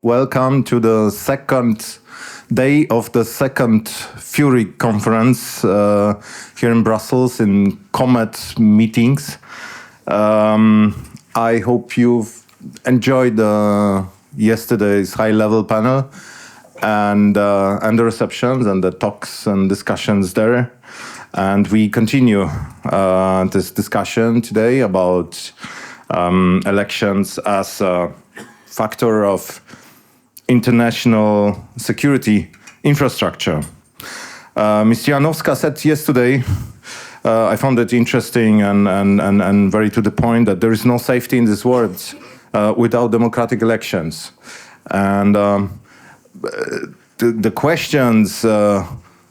Welcome to the second day of the second FURIC conference here in Brussels in Comet meetings. I hope you've enjoyed yesterday's high-level panel and the receptions and the talks and discussions there. And we continue this discussion today about elections as a factor of international security infrastructure. Ms. Janowska said yesterday, I found it interesting and very to the point, that there is no safety in this world without democratic elections. And the questions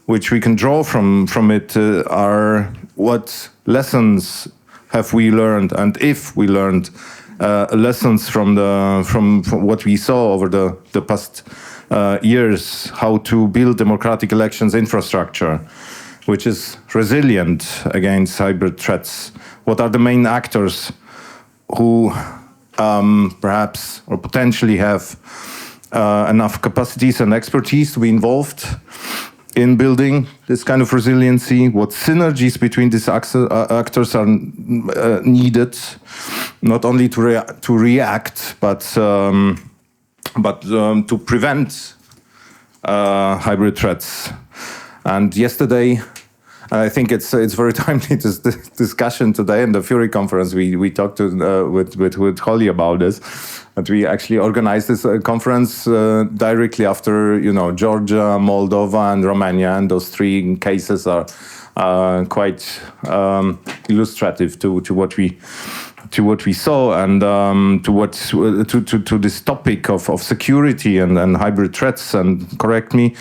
which we can draw from it are what lessons have we learned, and if we learned lessons from what we saw over the past years, how to build democratic elections infrastructure, which is resilient against hybrid threats. What are the main actors who perhaps or potentially have enough capacities and expertise to be involved in building this kind of resiliency? What synergies between these actors are needed, not only to react, but to prevent hybrid threats? And yesterday, I think it's very timely, this discussion today in the FURIC conference. We talked with Holly about this. But we actually organized this conference directly after, Georgia, Moldova, and Romania, and those three cases are quite illustrative to what we saw, and to this topic of security and hybrid threats. And correct me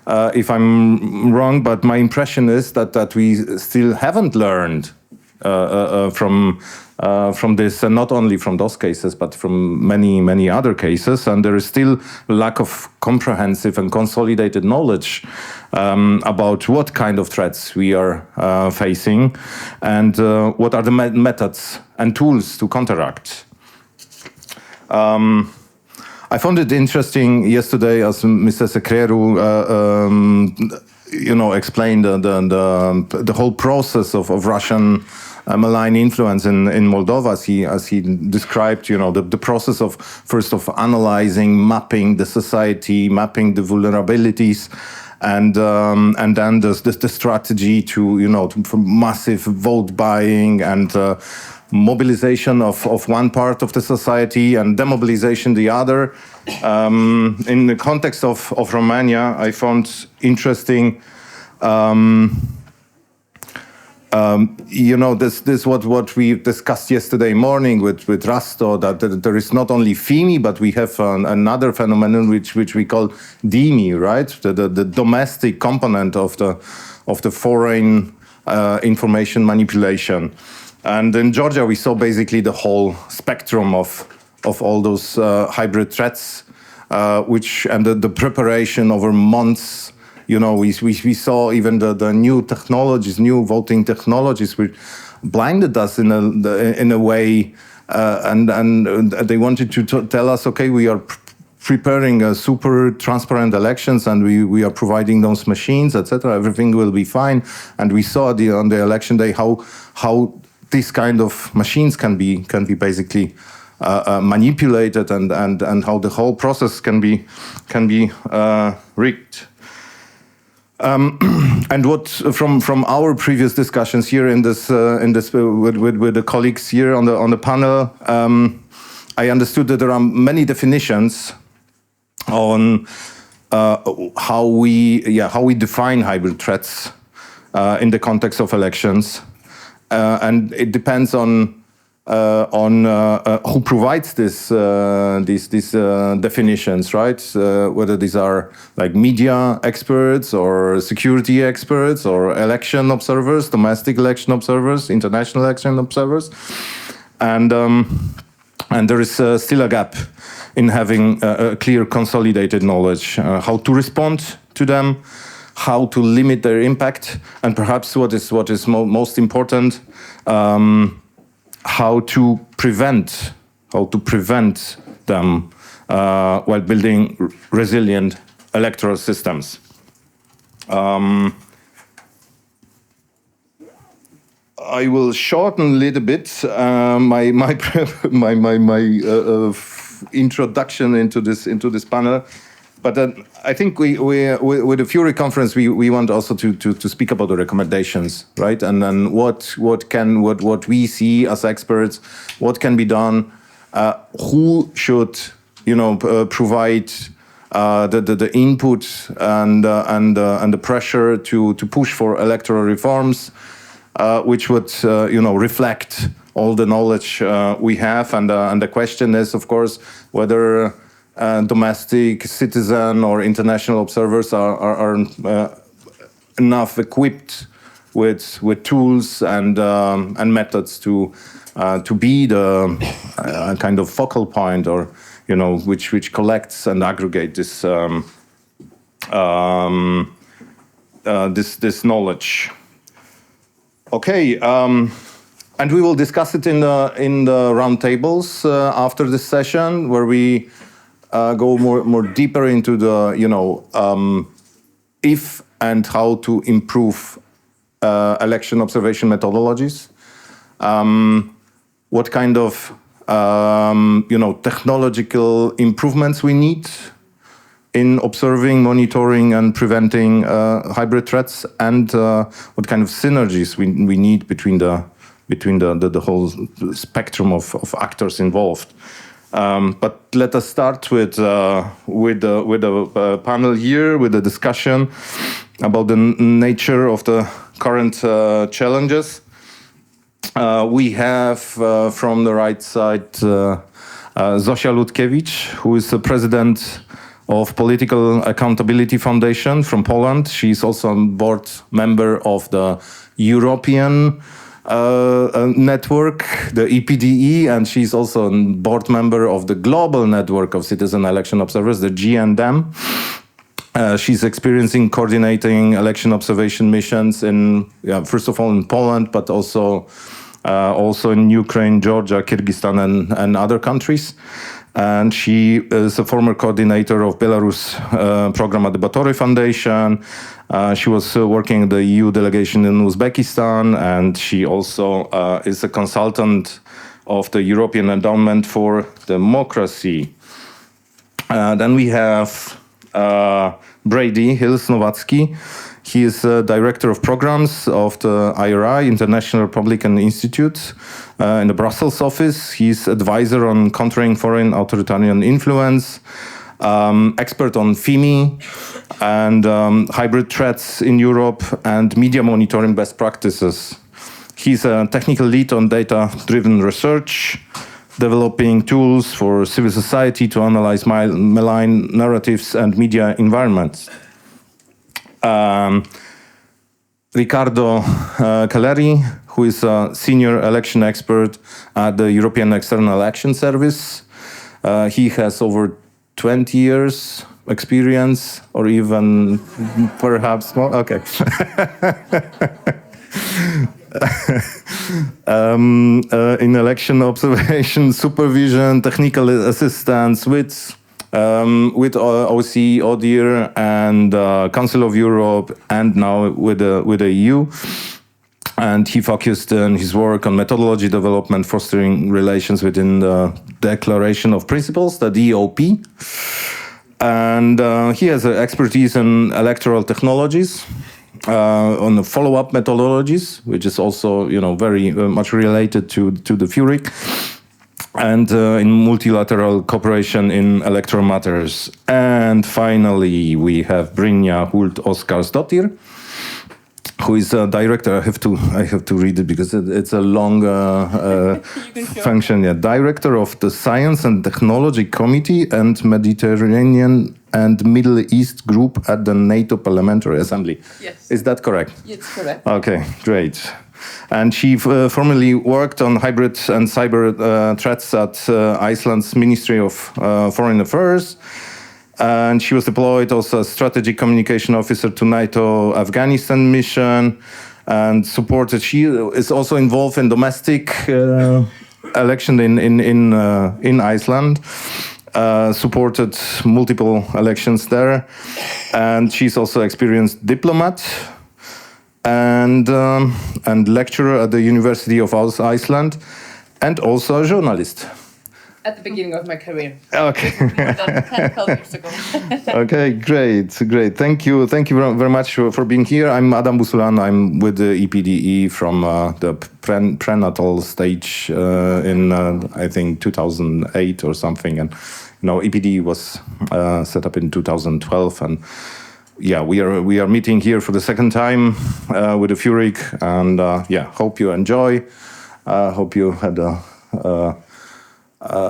if I'm wrong, but my impression is that we still haven't learned from this, and not only from those cases, but from many other cases. And there is still lack of comprehensive and consolidated knowledge about what kind of threats we are facing, and what are the methods and tools to counteract. I found it interesting yesterday, as Mr. Secreru explained the whole process of Russian malign influence in Moldova, as he described, the process of analyzing, mapping the society, mapping the vulnerabilities, and then the strategy to for massive vote buying and mobilization of one part of the society and demobilization the other. In the context of Romania, I found interesting. This what we discussed yesterday morning with Rasto, that there is not only FIMI, but we have another phenomenon which we call DIMI, right? The domestic component of the foreign information manipulation. And in Georgia, we saw basically the whole spectrum of all those hybrid threats, and the preparation over months. We saw even the new technologies, new voting technologies, which blinded us in a way, and they wanted to tell us, okay, we are preparing a super transparent elections, and we are providing those machines, etc. Everything will be fine. And we saw on the election day how this kind of machines can be basically manipulated, and how the whole process can be rigged. And what from our previous discussions here in this with the colleagues here on the panel, I understood that there are many definitions on how we define hybrid threats in the context of elections, and it depends on who provides these definitions, right? Whether these are like media experts or security experts or election observers, domestic election observers, international election observers, and there is still a gap in having a clear consolidated knowledge, how to respond to them, how to limit their impact, and perhaps what is most important, how to prevent them while building resilient electoral systems. I will shorten a little bit my introduction into this panel, but I think we with the FURIC conference we want also to speak about the recommendations, right? And then what we see as experts, what can be done, who should provide the input and the pressure to push for electoral reforms, which would reflect all the knowledge we have, and the question is, of course, whether domestic citizen or international observers are enough equipped with tools and methods to be the kind of focal point, or which collects and aggregate this this knowledge. Okay, and we will discuss it in the roundtables after this session, where we go more deeper into the if and how to improve election observation methodologies. What kind of technological improvements we need in observing, monitoring, and preventing hybrid threats, and what kind of synergies we need between the whole spectrum of actors involved. But let us start with the panel here, with the discussion about the nature of the current challenges. We have from the right side Zosia Ludkiewicz, who is the president of Political Accountability Foundation from Poland. She's also a board member of the European network, the EPDE, and she's also a board member of the global network of citizen election observers, the GNDEM. She's experiencing coordinating election observation missions in, first of all, in Poland, but also in Ukraine, Georgia, Kyrgyzstan, and other countries. And she is a former coordinator of Belarus program at the Batory Foundation. She was working in the EU delegation in Uzbekistan, and she also is a consultant of the European Endowment for Democracy. Then we have Brady Hills-Nowacki. He is Director of Programs of the IRI, International Republican Institute, in the Brussels office. He's advisor on countering foreign authoritarian influence, expert on FIMI and hybrid threats in Europe, and media monitoring best practices. He's a technical lead on data-driven research, developing tools for civil society to analyze malign narratives and media environments. Ricardo Caleri, who is a senior election expert at the European External Action Service. He has over 20 years experience, or even perhaps more. Okay. In election observation, supervision, technical assistance with OSCE, ODIHR, and Council of Europe, and now with the EU. And he focused in his work on methodology development, fostering relations within the Declaration of Principles, the DOP. And he has expertise in electoral technologies, on the follow-up methodologies, which is also, very much related to the FURIC, and in multilateral cooperation in electoral matters. And finally, we have Brynja Hult-Oskarsdottir, who is a director. I have to read it because it's a long function. Yeah, director of the Science and Technology Committee and Mediterranean and Middle East Group at the NATO Parliamentary Assembly. Yes. Is that correct? It's correct. Okay, great. And she formerly worked on hybrid and cyber threats at Iceland's Ministry of Foreign Affairs. And she was deployed also as strategic communication officer to NATO Afghanistan mission, and supported. She is also involved in domestic election in Iceland, supported multiple elections there, and she's also experienced diplomat and lecturer at the University of Iceland, and also a journalist. At the beginning of my career. Okay. Done 10, 12 years ago. Okay, great. Thank you very much for being here. I'm Adam Busulan. I'm with the EPDE from the prenatal stage in I think 2008 or something, and EPDE was set up in 2012, and yeah, we are meeting here for the second time with the FURIC, and hope you enjoy. Hope you had a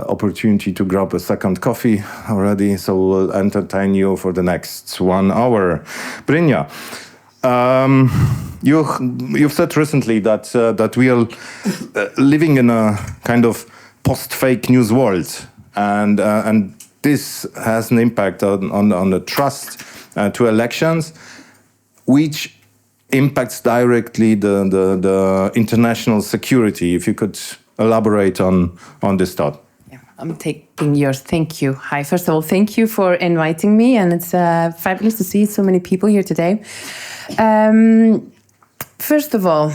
opportunity to grab a second coffee already, so we'll entertain you for the next 1 hour. Brynja, you've said recently that we are living in a kind of post-fake news world, and this has an impact on the trust to elections, which impacts directly the international security. If you could elaborate on this thought. I'm taking yours. Thank you. Hi, first of all, thank you for inviting me, and it's fabulous to see so many people here today. First of all,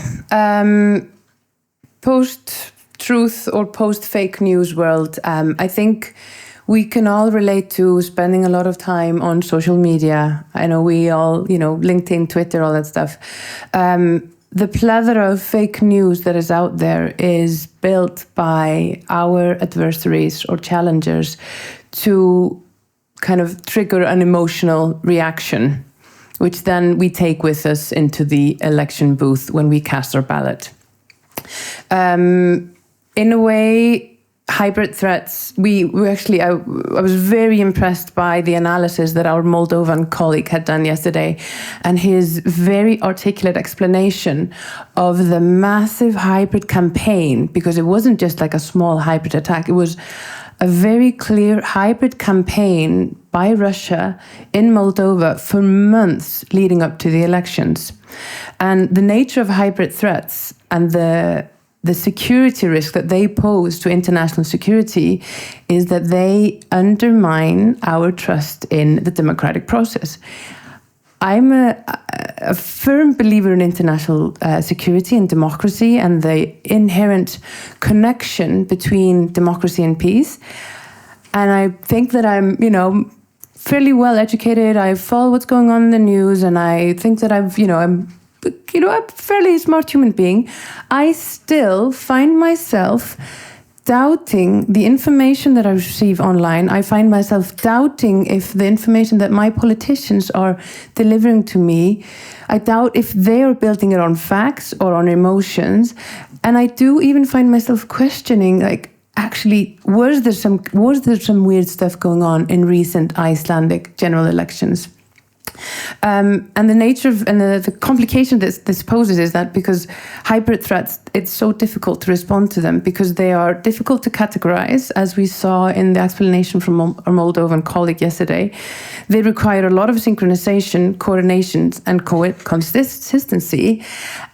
post-truth or post-fake news world, I think we can all relate to spending a lot of time on social media. I know we all, LinkedIn, Twitter, all that stuff. The plethora of fake news that is out there is built by our adversaries or challengers to kind of trigger an emotional reaction, which then we take with us into the election booth when we cast our ballot. In a way, hybrid threats, I was very impressed by the analysis that our Moldovan colleague had done yesterday, and his very articulate explanation of the massive hybrid campaign, because it wasn't just like a small hybrid attack, it was a very clear hybrid campaign by Russia in Moldova for months leading up to the elections. And the nature of hybrid threats and the security risk that they pose to international security is that they undermine our trust in the democratic process. I'm a firm believer in international security and democracy and the inherent connection between democracy and peace. And I think that I'm, fairly well educated. I follow what's going on in the news, and I think that I'm a fairly smart human being. I still find myself doubting the information that I receive online. I find myself doubting if the information that my politicians are delivering to me, I doubt if they are building it on facts or on emotions. And I do even find myself questioning, actually, was there some weird stuff going on in recent Icelandic general elections? And the nature of, and the complication that this poses is that because hybrid threats, it's so difficult to respond to them because they are difficult to categorize, as we saw in the explanation from our Moldovan colleague yesterday. They require a lot of synchronization, coordination, and consistency.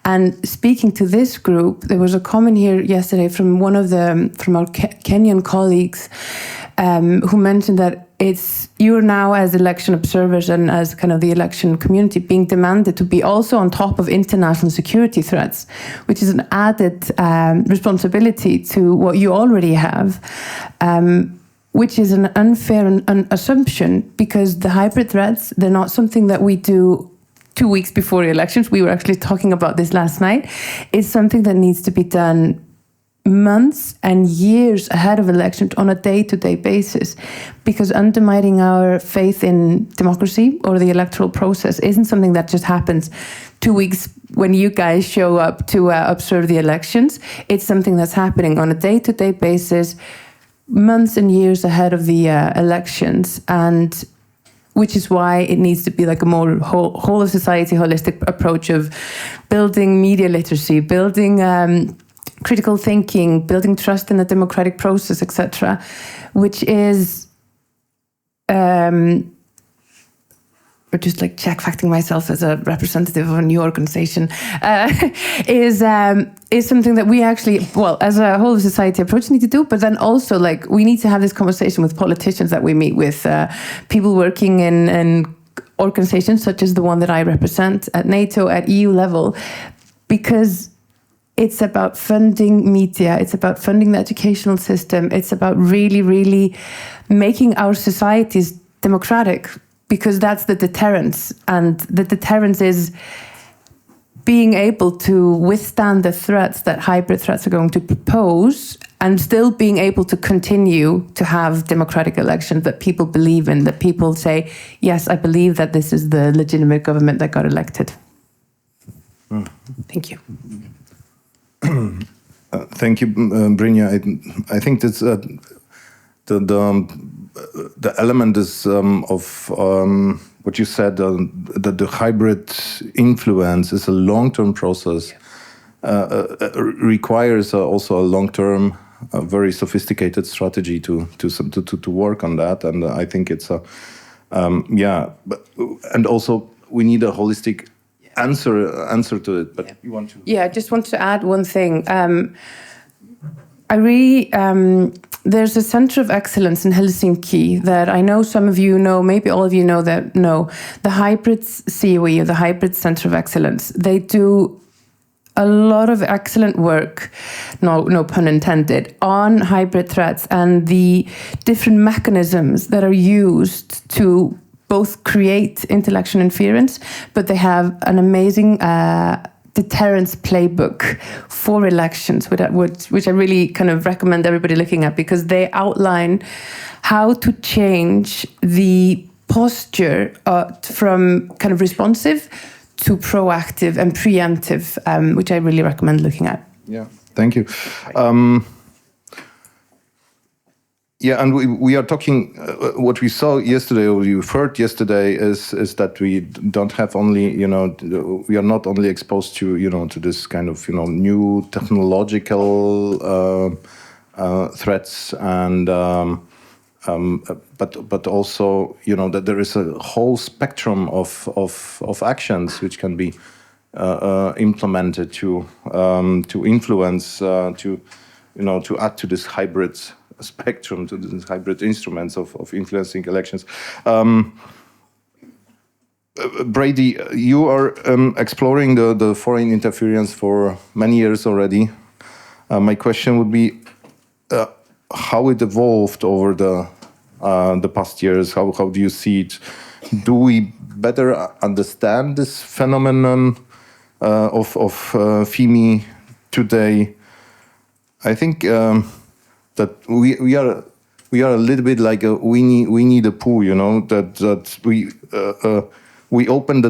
And speaking to this group, there was a comment here yesterday from our Kenyan colleagues who mentioned that you're now, as election observers and as kind of the election community, being demanded to be also on top of international security threats, which is an added responsibility to what you already have, which is an unfair assumption, because the hybrid threats, they're not something that we do 2 weeks before the elections. We were actually talking about this last night. It's something that needs to be done months and years ahead of elections on a day-to-day basis, because undermining our faith in democracy or the electoral process isn't something that just happens 2 weeks when you guys show up to observe the elections. It's something that's happening on a day-to-day basis, months and years ahead of the elections, and which is why it needs to be like a more whole of society holistic approach of building media literacy, building critical thinking, building trust in the democratic process, etc., which is or just like check facting myself as a representative of a new organization, is something that we actually, well, as a whole of society approach need to do, but then also like we need to have this conversation with politicians that we meet with, people working in organizations such as the one that I represent at NATO, at EU level, because it's about funding media, it's about funding the educational system, it's about really, really making our societies democratic, because that's the deterrence. And the deterrence is being able to withstand the threats that hybrid threats are going to propose, and still being able to continue to have democratic elections that people believe in, that people say, yes, I believe that this is the legitimate government that got elected. Thank you. Thank you, Brynja. I think that's the element is of what you said, that the hybrid influence is a long-term process, requires also a long-term, very sophisticated strategy to work on that. And I think it's a and also we need a holistic answer to it. But you want to? Yeah, I just want to add one thing. I really. There's a center of excellence in Helsinki that I know some of you know, maybe all of you know the Hybrid COE, or the Hybrid Center of Excellence. They do a lot of excellent work, no pun intended, on hybrid threats and the different mechanisms that are used to both create intellectual interference, but they have an amazing deterrence playbook for elections, which I really kind of recommend everybody looking at, because they outline how to change the posture from kind of responsive to proactive and preemptive, which I really recommend looking at. Yeah, thank you. Yeah, and we are talking. What we saw yesterday, or you heard yesterday, is that we don't have only, we are not only exposed to, to this kind of, new technological threats, and but also, that there is a whole spectrum of actions which can be implemented to influence, to add to this hybrid spectrum, to the hybrid instruments of influencing elections. Brady, you are exploring the foreign interference for many years already. My question would be how it evolved over the past years. How do you see it? Do we better understand this phenomenon of FIMI today? I think that we are a little bit like a Winnie the Pooh, that we open the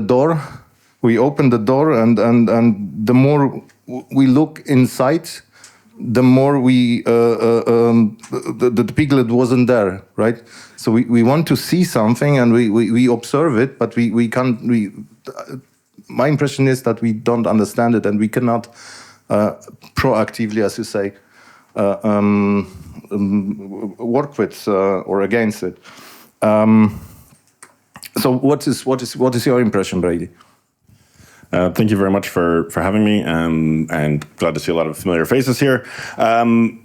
door, and the more we look inside, the more the piglet wasn't there, right? So we want to see something and we observe it, but we can't. My impression is that we don't understand it, and we cannot proactively, as you say, work with or against it. So what is your impression, Brady? Thank you very much for having me, and glad to see a lot of familiar faces here. I mean,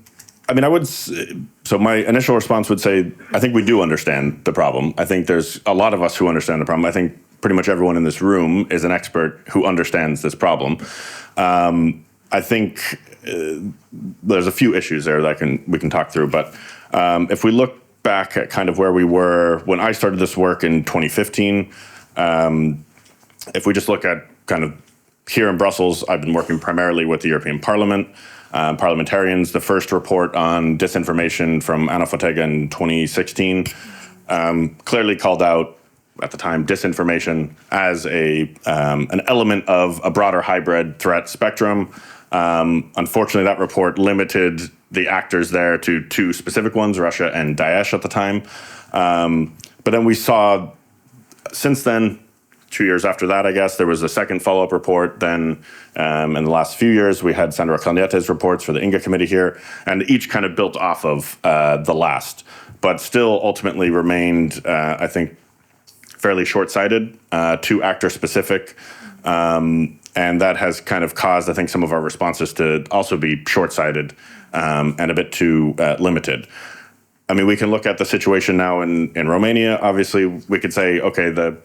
so my initial response would say, I think we do understand the problem. I think there's a lot of us who understand the problem. I think pretty much everyone in this room is an expert who understands this problem. I think there's a few issues there that we can talk through, but if we look back at kind of where we were when I started this work in 2015, if we just look at kind of here in Brussels, I've been working primarily with the European Parliament, parliamentarians. The first report on disinformation from Anna Fotyga in 2016 clearly called out, at the time, disinformation as an element of a broader hybrid threat spectrum. Unfortunately, that report limited the actors there to two specific ones, Russia and Daesh at the time. But then we saw, since then, 2 years after that, I guess, there was a second follow-up report. Then in the last few years, we had Sandra Clandiete's reports for the INGA committee here, and each kind of built off of the last, but still ultimately remained, I think, fairly short-sighted, too actor-specific, and that has kind of caused, I think, some of our responses to also be short-sighted and a bit too limited. I mean, we can look at the situation now in Romania. Obviously, we could say, okay, the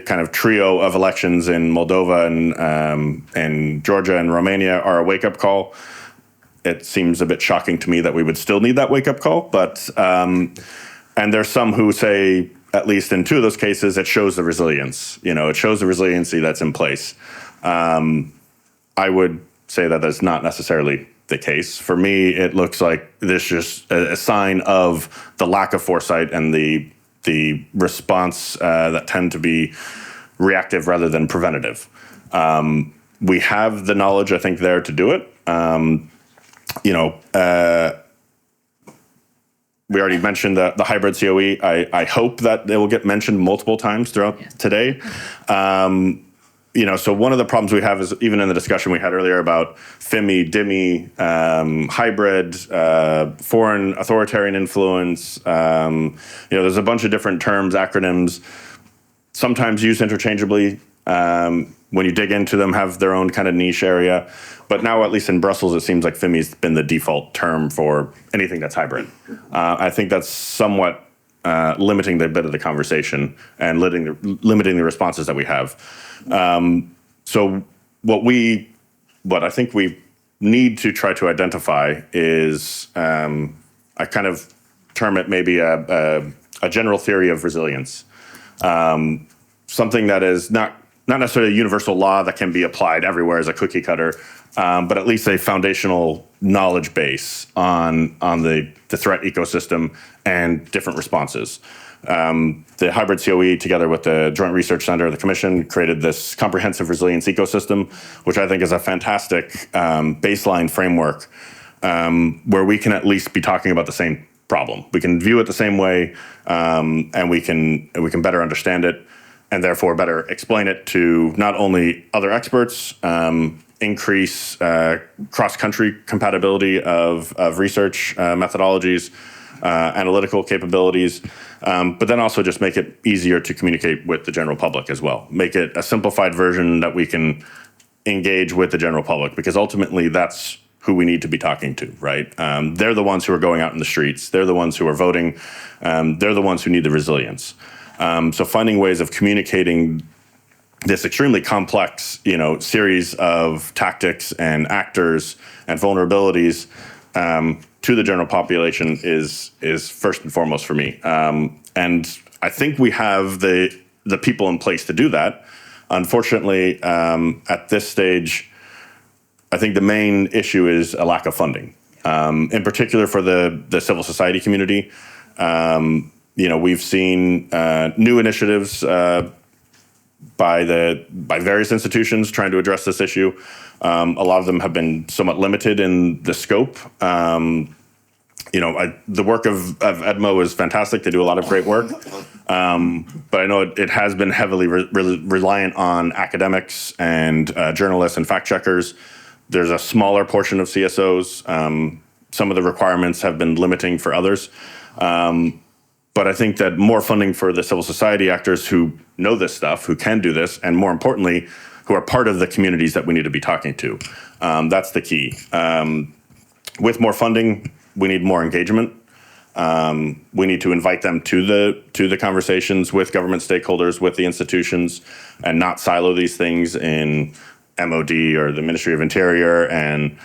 kind of trio of elections in Moldova and Georgia and Romania are a wake-up call. It seems a bit shocking to me that we would still need that wake-up call, but and there's some who say, at least in two of those cases, it shows the resilience. It shows the resiliency that's in place. I would say that that's not necessarily the case. For me, it looks like this is a sign of the lack of foresight and the response that tend to be reactive rather than preventative. We have the knowledge, I think, there to do it. We already mentioned the hybrid COE. I hope that it will get mentioned multiple times throughout today. So one of the problems we have is, even in the discussion we had earlier about FIMI, DIMI, hybrid, foreign authoritarian influence, there's a bunch of different terms, acronyms, sometimes used interchangeably. When you dig into them, have their own kind of niche area. But now, at least in Brussels, it seems like FIMI's been the default term for anything that's hybrid. I think that's somewhat limiting the bit of the conversation and limiting the responses that we have. So what I think we need to try to identify is, I kind of term it maybe a general theory of resilience. Something that is not necessarily a universal law that can be applied everywhere as a cookie cutter, but at least a foundational knowledge base on the threat ecosystem and different responses. The hybrid COE, together with the Joint Research Center, the Commission, created this comprehensive resilience ecosystem, which I think is a fantastic baseline framework where we can at least be talking about the same problem. We can view it the same way, and we can better understand it, and therefore better explain it to not only other experts, increase cross-country compatibility of research methodologies, analytical capabilities, but then also just make it easier to communicate with the general public as well. Make it a simplified version that we can engage with the general public, because ultimately that's who we need to be talking to, right? They're the ones who are going out in the streets. They're the ones who are voting. They're the ones who need the resilience. So finding ways of communicating this extremely complex, series of tactics and actors and vulnerabilities to the general population is first and foremost for me. And I think we have the people in place to do that. Unfortunately, at this stage, I think the main issue is a lack of funding, in particular for the civil society community. We've seen new initiatives by various institutions trying to address this issue. A lot of them have been somewhat limited in the scope. The work of EDMO is fantastic. They do a lot of great work. But I know it has been heavily reliant on academics and journalists and fact checkers. There's a smaller portion of CSOs. Some of the requirements have been limiting for others. But I think that more funding for the civil society actors who know this stuff, who can do this, and more importantly, who are part of the communities that we need to be talking to. That's the key. With more funding, we need more engagement. We need to invite them to the conversations with government stakeholders, with the institutions, and not silo these things in MOD or the Ministry of Interior and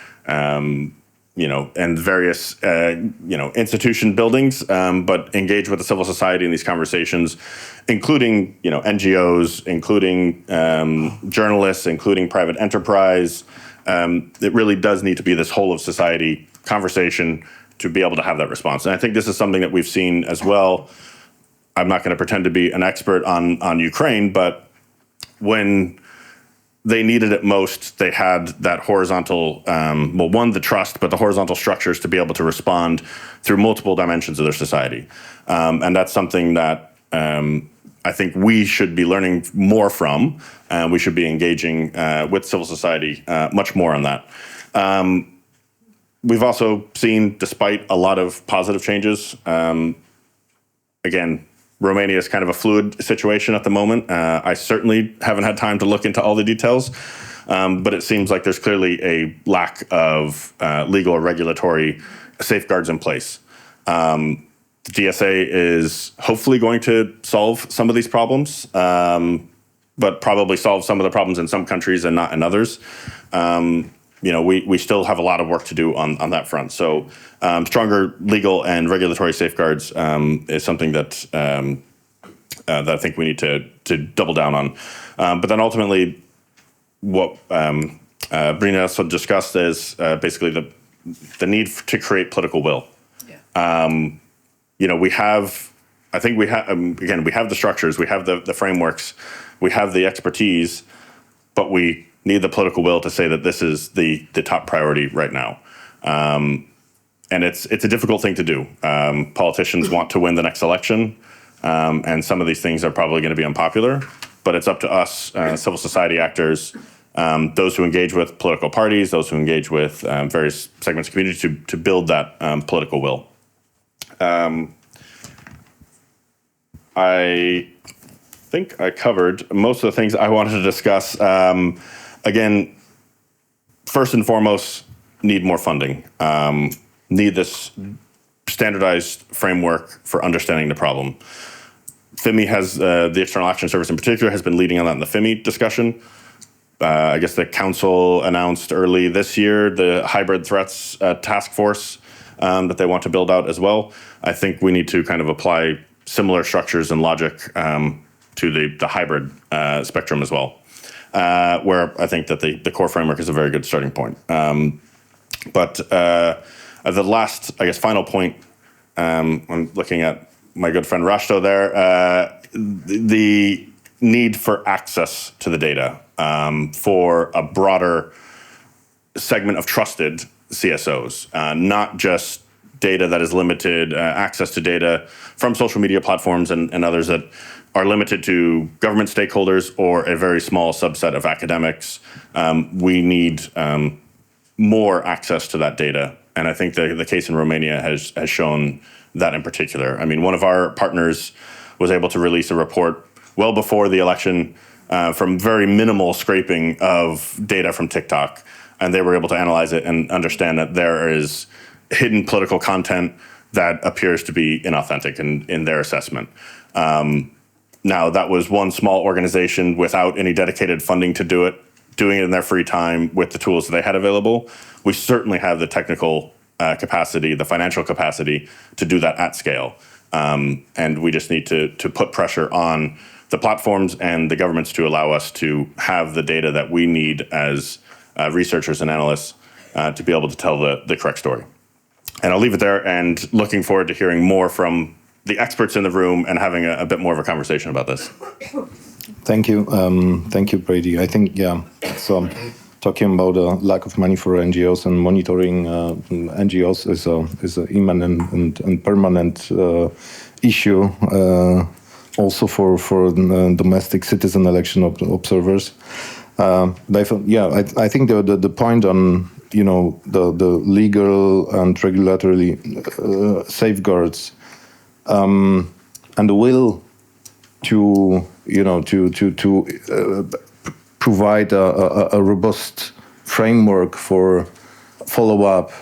various institution buildings, but engage with the civil society in these conversations, including NGOs, including journalists, including private enterprise. It really does need to be this whole of society conversation to be able to have that response. And I think this is something that we've seen as well. I'm not going to pretend to be an expert on Ukraine, but when they needed it most, they had that horizontal, the trust, but the horizontal structures to be able to respond through multiple dimensions of their society. And that's something that I think we should be learning more from. We should be engaging with civil society much more on that. We've also seen, despite a lot of positive changes, again, Romania is kind of a fluid situation at the moment. I certainly haven't had time to look into all the details, but it seems like there's clearly a lack of legal or regulatory safeguards in place. The DSA is hopefully going to solve some of these problems, but probably solve some of the problems in some countries and not in others. We still have a lot of work to do on that front. So stronger legal and regulatory safeguards is something that I think we need to double down on. But then ultimately, what Brina also discussed is basically the need to create political will. Yeah. We have the structures, we have the frameworks, we have the expertise, but we need the political will to say that this is the top priority right now. And it's a difficult thing to do. Politicians want to win the next election, and some of these things are probably going to be unpopular, but it's up to us, civil society actors, those who engage with political parties, those who engage with various segments of community to build that political will. I think I covered most of the things I wanted to discuss. Again, first and foremost, need more funding. Need this standardized framework for understanding the problem. FIMI has, the External Action Service in particular, has been leading on that in the FIMI discussion. I guess the council announced early this year the hybrid threats task force that they want to build out as well. I think we need to kind of apply similar structures and logic to the hybrid spectrum as well, where I think that the core framework is a very good starting point. But the last, I guess, final point, I'm looking at my good friend Rashto there, the need for access to the data for a broader segment of trusted CSOs, not just data that is limited, access to data from social media platforms and others that are limited to government stakeholders or a very small subset of academics. We need more access to that data. And I think the case in Romania has shown that in particular. I mean, one of our partners was able to release a report well before the election from very minimal scraping of data from TikTok. And they were able to analyze it and understand that there is hidden political content that appears to be inauthentic in their assessment. Now, that was one small organization without any dedicated funding to do it, doing it in their free time with the tools that they had available. We certainly have the technical capacity, the financial capacity to do that at scale. And we just need to put pressure on the platforms and the governments to allow us to have the data that we need as researchers and analysts to be able to tell the correct story. And I'll leave it there, and looking forward to hearing more from the experts in the room and having a bit more of a conversation about this. Thank you. Thank you, Brady. I think, so talking about the lack of money for NGOs and monitoring NGOs is an imminent and permanent issue, also for domestic citizen election observers. I think the point on the legal and regulatory safeguards and the will to provide a robust framework for follow-up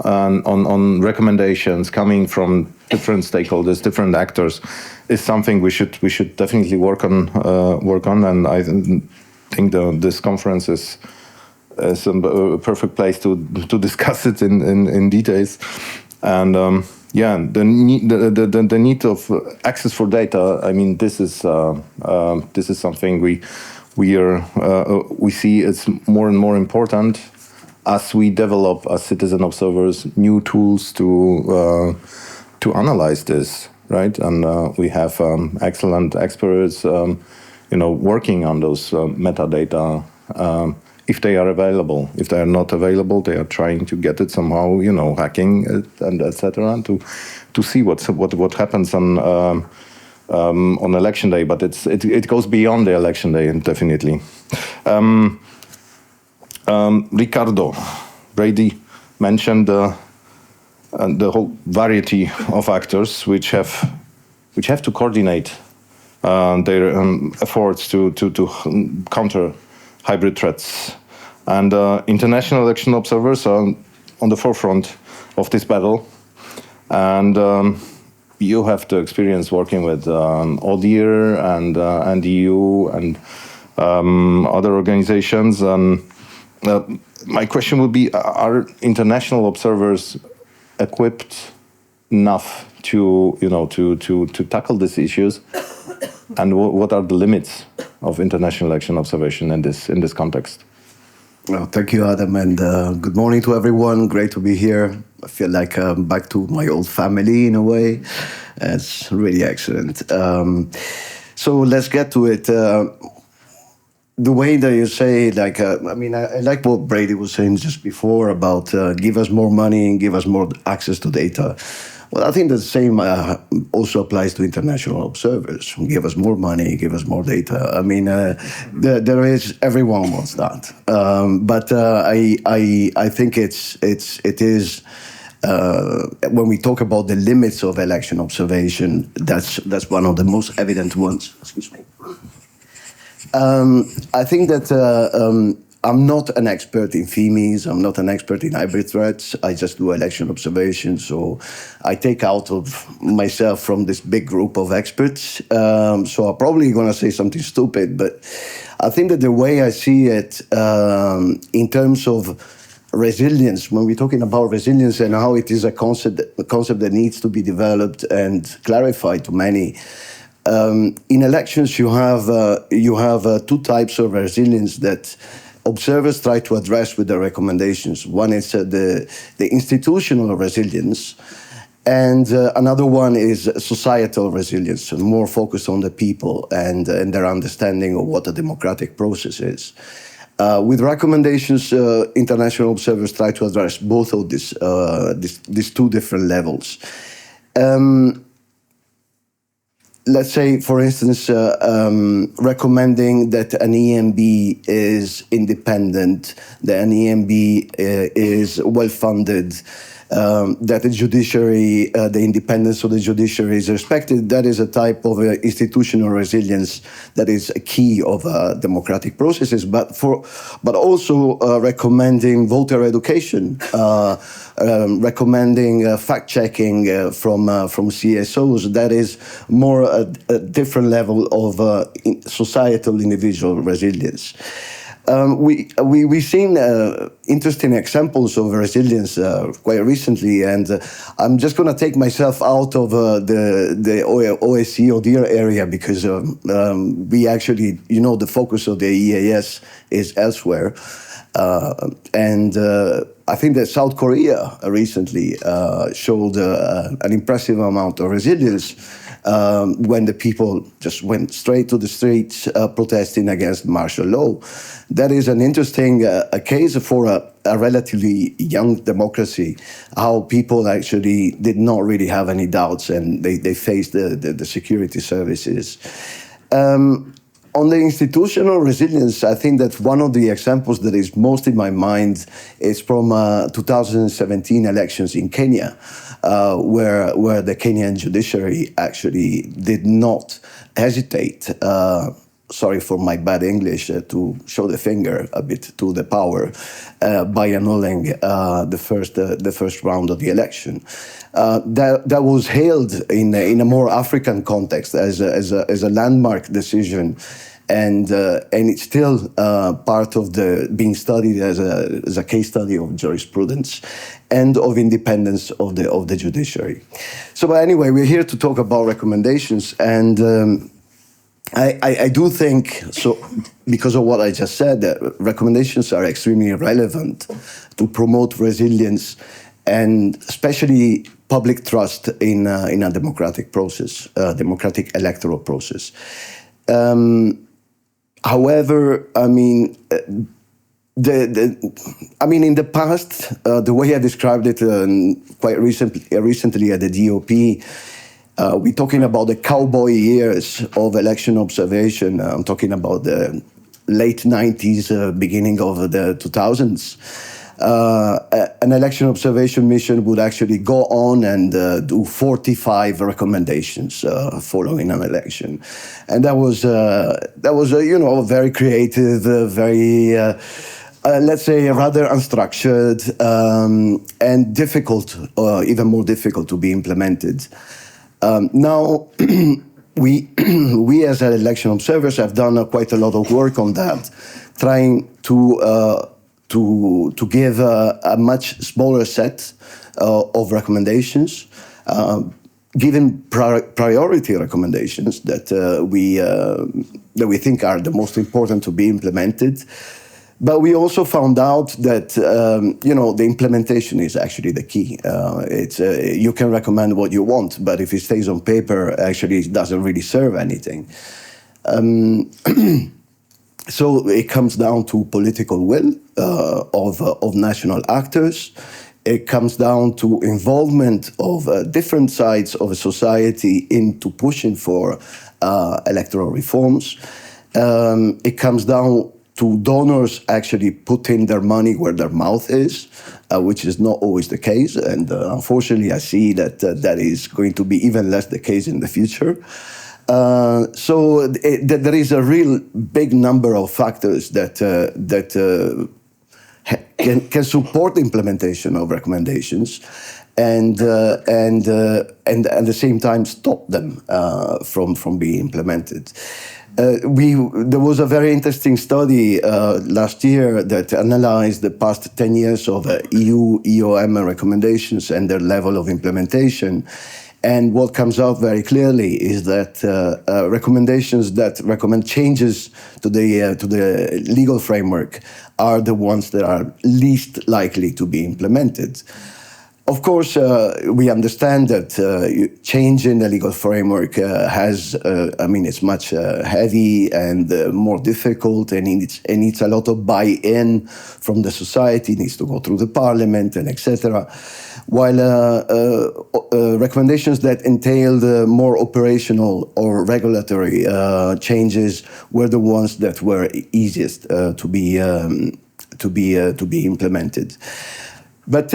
on recommendations coming from different stakeholders, different actors, is something we should definitely work on. And I think this conference is a perfect place to discuss it in details. And the need of access for data. I mean, this is something we see it's more and more important as we develop as citizen observers new tools to analyze this, right? And we have excellent experts, working on those metadata. If they are available. If they are not available, they are trying to get it somehow, hacking it and etc. to see what happens on election day. But it goes beyond the election day, definitely. Ricardo, Brady mentioned the whole variety of actors which have which have to coordinate their efforts to counter hybrid threats. And international election observers are on the forefront of this battle. And you have the experience working with ODIHR and EU and other organizations. My question would be: are international observers equipped enough to tackle these issues? And what are the limits of international election observation in this context? Well, thank you, Adam, and good morning to everyone. Great to be here. I feel like I'm back to my old family in a way. It's really excellent. So let's get to it. The way that you say, I like what Brady was saying just before about give us more money and give us more access to data. Well, I think the same also applies to international observers. Give us more money, give us more data. I mean, everyone wants that. But I think it is when we talk about the limits of election observation, that's one of the most evident ones. Excuse me. I think that I'm not an expert in FEMIs, I'm not an expert in hybrid threats, I just do election observation, so I take out of myself from this big group of experts. So I'm probably going to say something stupid, but I think that the way I see it in terms of resilience, when we're talking about resilience and how it is a concept that needs to be developed and clarified to many, in elections you have two types of resilience that observers try to address with their recommendations. One is the institutional resilience, and another one is societal resilience, more focused on the people and their understanding of what a democratic process is. With recommendations, international observers try to address both of these two different levels. Let's say, for instance, recommending that an EMB is independent, that an EMB is well-funded, that the judiciary, the independence of the judiciary is respected. That is a type of institutional resilience that is a key of democratic processes. But also recommending voter education, recommending fact-checking from CSOs. That is more a different level of societal individual resilience. We've seen interesting examples of resilience quite recently, and I'm just going to take myself out of the OSCE or DIR area because we actually, the focus of the EAS is elsewhere. And I think that South Korea recently showed an impressive amount of resilience when the people just went straight to the streets protesting against martial law. That is an interesting case for a relatively young democracy, how people actually did not really have any doubts and they faced the security services. On the institutional resilience, I think that one of the examples that is most in my mind is from 2017 elections in Kenya, where the Kenyan judiciary actually did not hesitate, sorry for my bad English, to show the finger a bit to the power by annulling the first round of the election. That was hailed in a more African context as a landmark decision, and it's still part of being studied as a case study of jurisprudence and of independence of the judiciary. So, but anyway, we're here to talk about recommendations, and I do think so because of what I just said. That recommendations are extremely relevant to promote resilience and especially public trust in a democratic process, democratic electoral process. However, I mean, in the past, the way I described it quite recently at the DOP, we're talking about the cowboy years of election observation. I'm talking about the late 90s, beginning of the 2000s. an election observation mission would actually go on and do 45 recommendations following an election, and that was very creative, very let's say rather unstructured and difficult, even more difficult to be implemented. Now. We as election observers have done quite a lot of work on that, trying to give a much smaller set of recommendations, given priority recommendations that we think are the most important to be implemented. But we also found out that the implementation is actually the key. You can recommend what you want, but if it stays on paper, actually it doesn't really serve anything. So it comes down to political will of national actors. It comes down to involvement of different sides of a society into pushing for electoral reforms. It comes down to donors actually putting their money where their mouth is, which is not always the case. And unfortunately, I see that that is going to be even less the case in the future. So there is a real big number of factors that can support the implementation of recommendations, and at the same time stop them from being implemented. There was a very interesting study last year that analyzed the past 10 years of EU EOM recommendations and their level of implementation. And what comes out very clearly is that recommendations that recommend changes to the legal framework are the ones that are least likely to be implemented. Of course, we understand that changing the legal framework it's much heavy and more difficult, and it needs a lot of buy-in from the society, it needs to go through the parliament and etc. While recommendations that entailed more operational or regulatory changes were the ones that were easiest to be implemented. But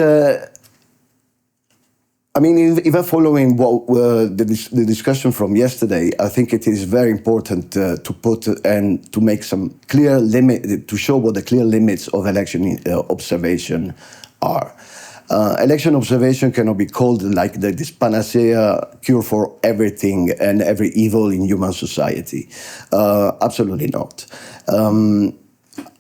even following what the discussion from yesterday, I think it is very important to put and to make some clear limit, to show what the clear limits of election observation are. Election observation cannot be called like this panacea cure for everything and every evil in human society. Absolutely not.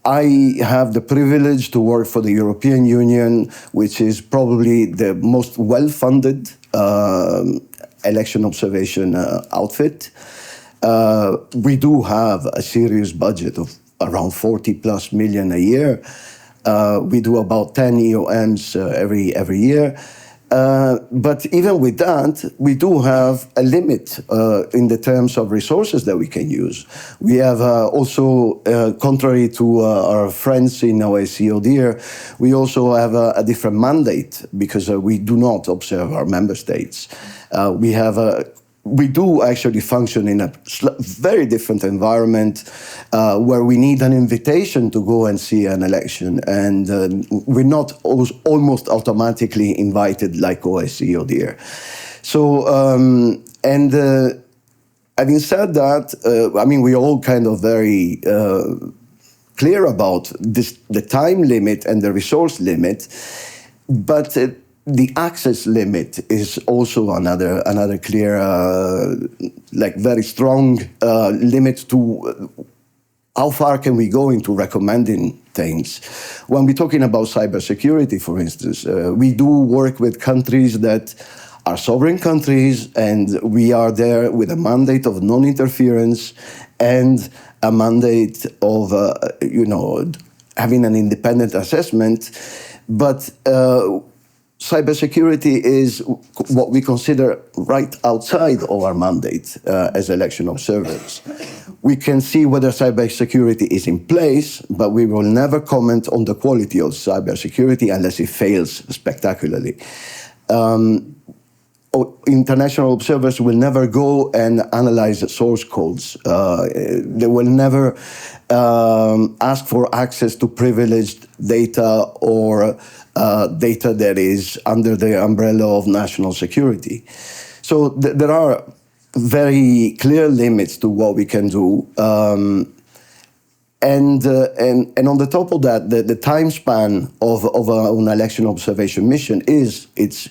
I have the privilege to work for the European Union, which is probably the most well-funded election observation outfit. We do have a serious budget of around 40+ million a year. We do about 10 EOMs every year. But even with that, we do have a limit in the terms of resources that we can use. We have also, contrary to our friends in OSCE ODIHR, we also have a different mandate because we do not observe our member states. We do actually function in a very different environment where we need an invitation to go and see an election, and we're not almost automatically invited like OSCE ODIHR. So, having said that, we're all kind of very clear about the time limit and the resource limit, but the access limit is also another clear, very strong limit to how far can we go into recommending things. When we're talking about cybersecurity, for instance, we do work with countries that are sovereign countries, and we are there with a mandate of non-interference and a mandate of, having an independent assessment, but cybersecurity is what we consider right outside of our mandate as election observers. We can see whether cybersecurity is in place, but we will never comment on the quality of cybersecurity unless it fails spectacularly. international observers will never go and analyze the source codes. They will never ask for access to privileged data or data that is under the umbrella of national security. So there are very clear limits to what we can do. And on the top of that, the time span of an election observation mission is its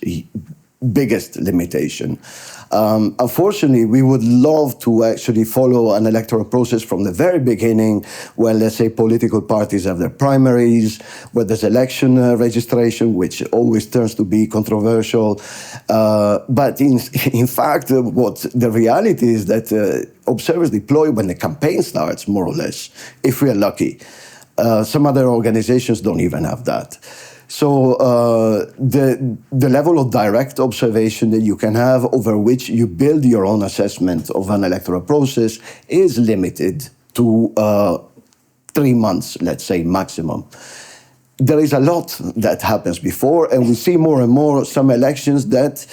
biggest limitation. Unfortunately, we would love to actually follow an electoral process from the very beginning, where, let's say, political parties have their primaries, where there's election registration, which always turns to be controversial. But in fact, what the reality is that observers deploy when the campaign starts, more or less, if we are lucky. Some other organizations don't even have that. So the level of direct observation that you can have over which you build your own assessment of an electoral process is limited to 3 months, let's say, maximum. There is a lot that happens before, and we see more and more some elections that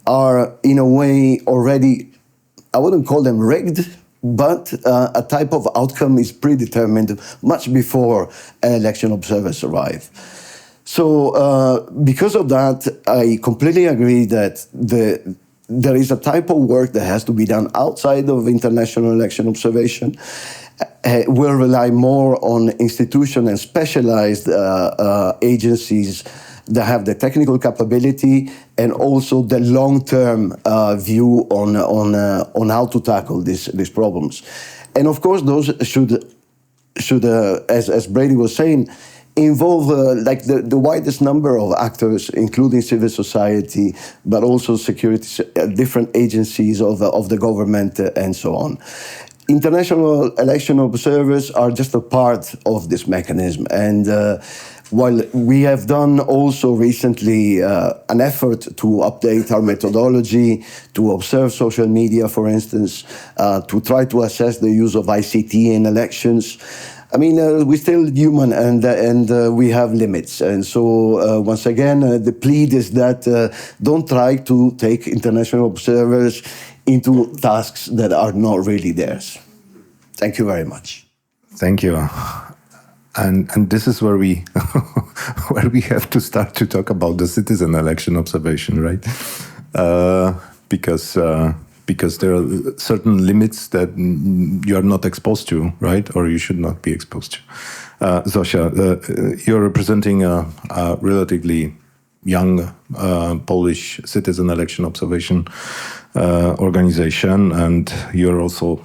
are, in a way, already, I wouldn't call them rigged, but a type of outcome is predetermined much before election observers arrive. So because of that, I completely agree that there is a type of work that has to be done outside of international election observation. We'll rely more on institutional and specialized agencies that have the technical capability and also the long-term view on how to tackle these problems. And of course, those should as Brady was saying, involve like the widest number of actors, including civil society, but also security, different agencies of the government, and so on. International election observers are just a part of this mechanism. And while we have done also recently an effort to update our methodology, to observe social media, for instance, to try to assess the use of ICT in elections, I mean, we're still human, and we have limits. And so, once again, the plea is that don't try to take international observers into tasks that are not really theirs. Thank you very much. Thank you. And this is where we where we have to start to talk about the citizen election observation, right? Because there are certain limits that you are not exposed to, right? Or you should not be exposed to. Zosia, you're representing a relatively young Polish citizen election observation organization, and you're also,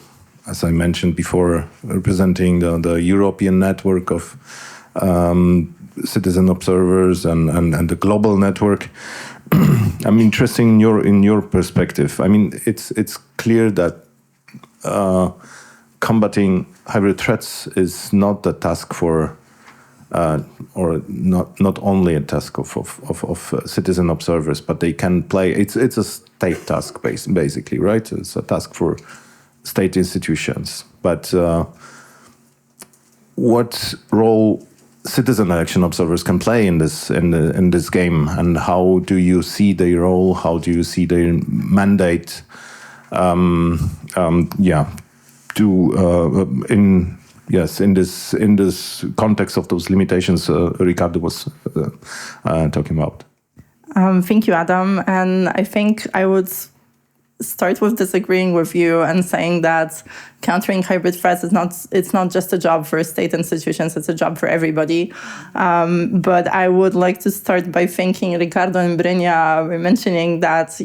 as I mentioned before, representing the European network of citizen observers and the global network. I'm interested in your perspective. I mean, it's clear that combating hybrid threats is not the task for, or not only a task of citizen observers, but they can play. It's a state task, basically, right? It's a task for state institutions. But what role citizen election observers can play in this game, and how do you see their role? How do you see their mandate? In this context of those limitations Ricardo was talking about. Thank you, Adam. And I think I would start with disagreeing with you and saying that countering hybrid threats it's not just a job for state institutions, it's a job for everybody. But I would like to start by thanking Ricardo and Brynja for mentioning that,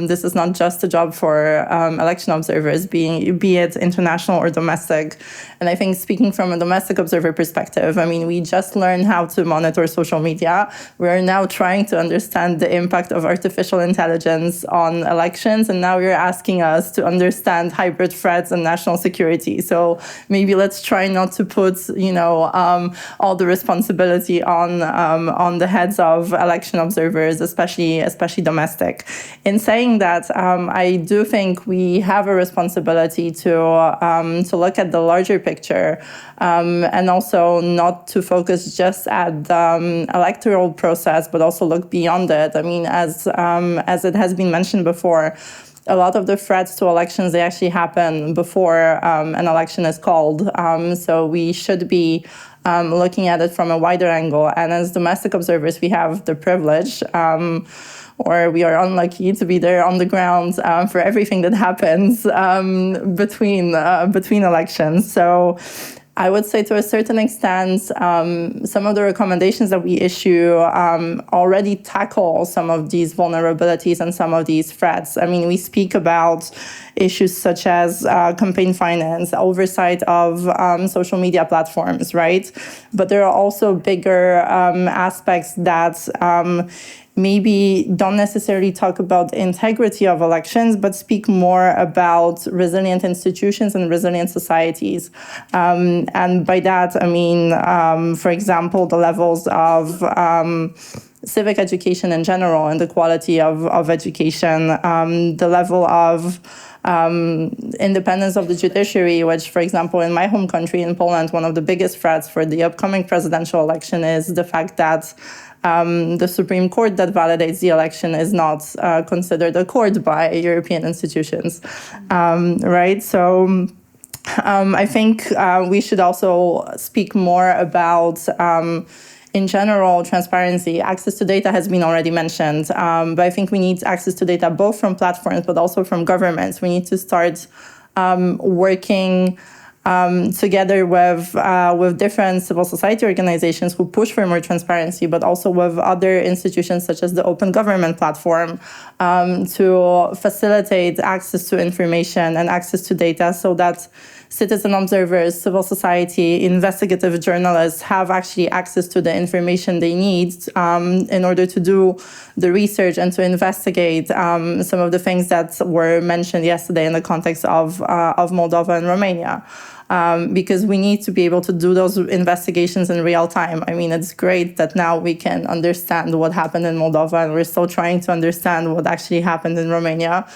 this is not just a job for election observers, be it international or domestic. And I think speaking from a domestic observer perspective, I mean, we just learned how to monitor social media. We are now trying to understand the impact of artificial intelligence on elections. And now you're asking us to understand hybrid threats and national security. So maybe let's try not to put, all the responsibility on the heads of election observers, especially domestic. In saying that, I do think we have a responsibility to look at the larger picture, and also not to focus just at the electoral process, but also look beyond it. I mean, as it has been mentioned before, a lot of the threats to elections, they actually happen before an election is called. So we should be looking at it from a wider angle. And as domestic observers, we have the privilege, or we are unlucky to be there on the ground for everything that happens between elections. So I would say to a certain extent, some of the recommendations that we issue already tackle some of these vulnerabilities and some of these threats. I mean, we speak about issues such as campaign finance, oversight of social media platforms, right? But there are also bigger aspects that maybe don't necessarily talk about the integrity of elections, but speak more about resilient institutions and resilient societies. And by that, I mean, for example, the levels of civic education in general and the quality of education, the level of independence of the judiciary, which, for example, in my home country, in Poland, one of the biggest threats for the upcoming presidential election is the fact that the Supreme Court that validates the election is not considered a court by European institutions, right? So I think we should also speak more about, in general, transparency. Access to data has been already mentioned, but I think we need access to data both from platforms, but also from governments. We need to start working together with different civil society organizations who push for more transparency, but also with other institutions such as the Open Government Platform to facilitate access to information and access to data so that citizen observers, civil society, investigative journalists have actually access to the information they need in order to do the research and to investigate some of the things that were mentioned yesterday in the context of Moldova and Romania. Because we need to be able to do those investigations in real time. I mean, it's great that now we can understand what happened in Moldova, and we're still trying to understand what actually happened in Romania.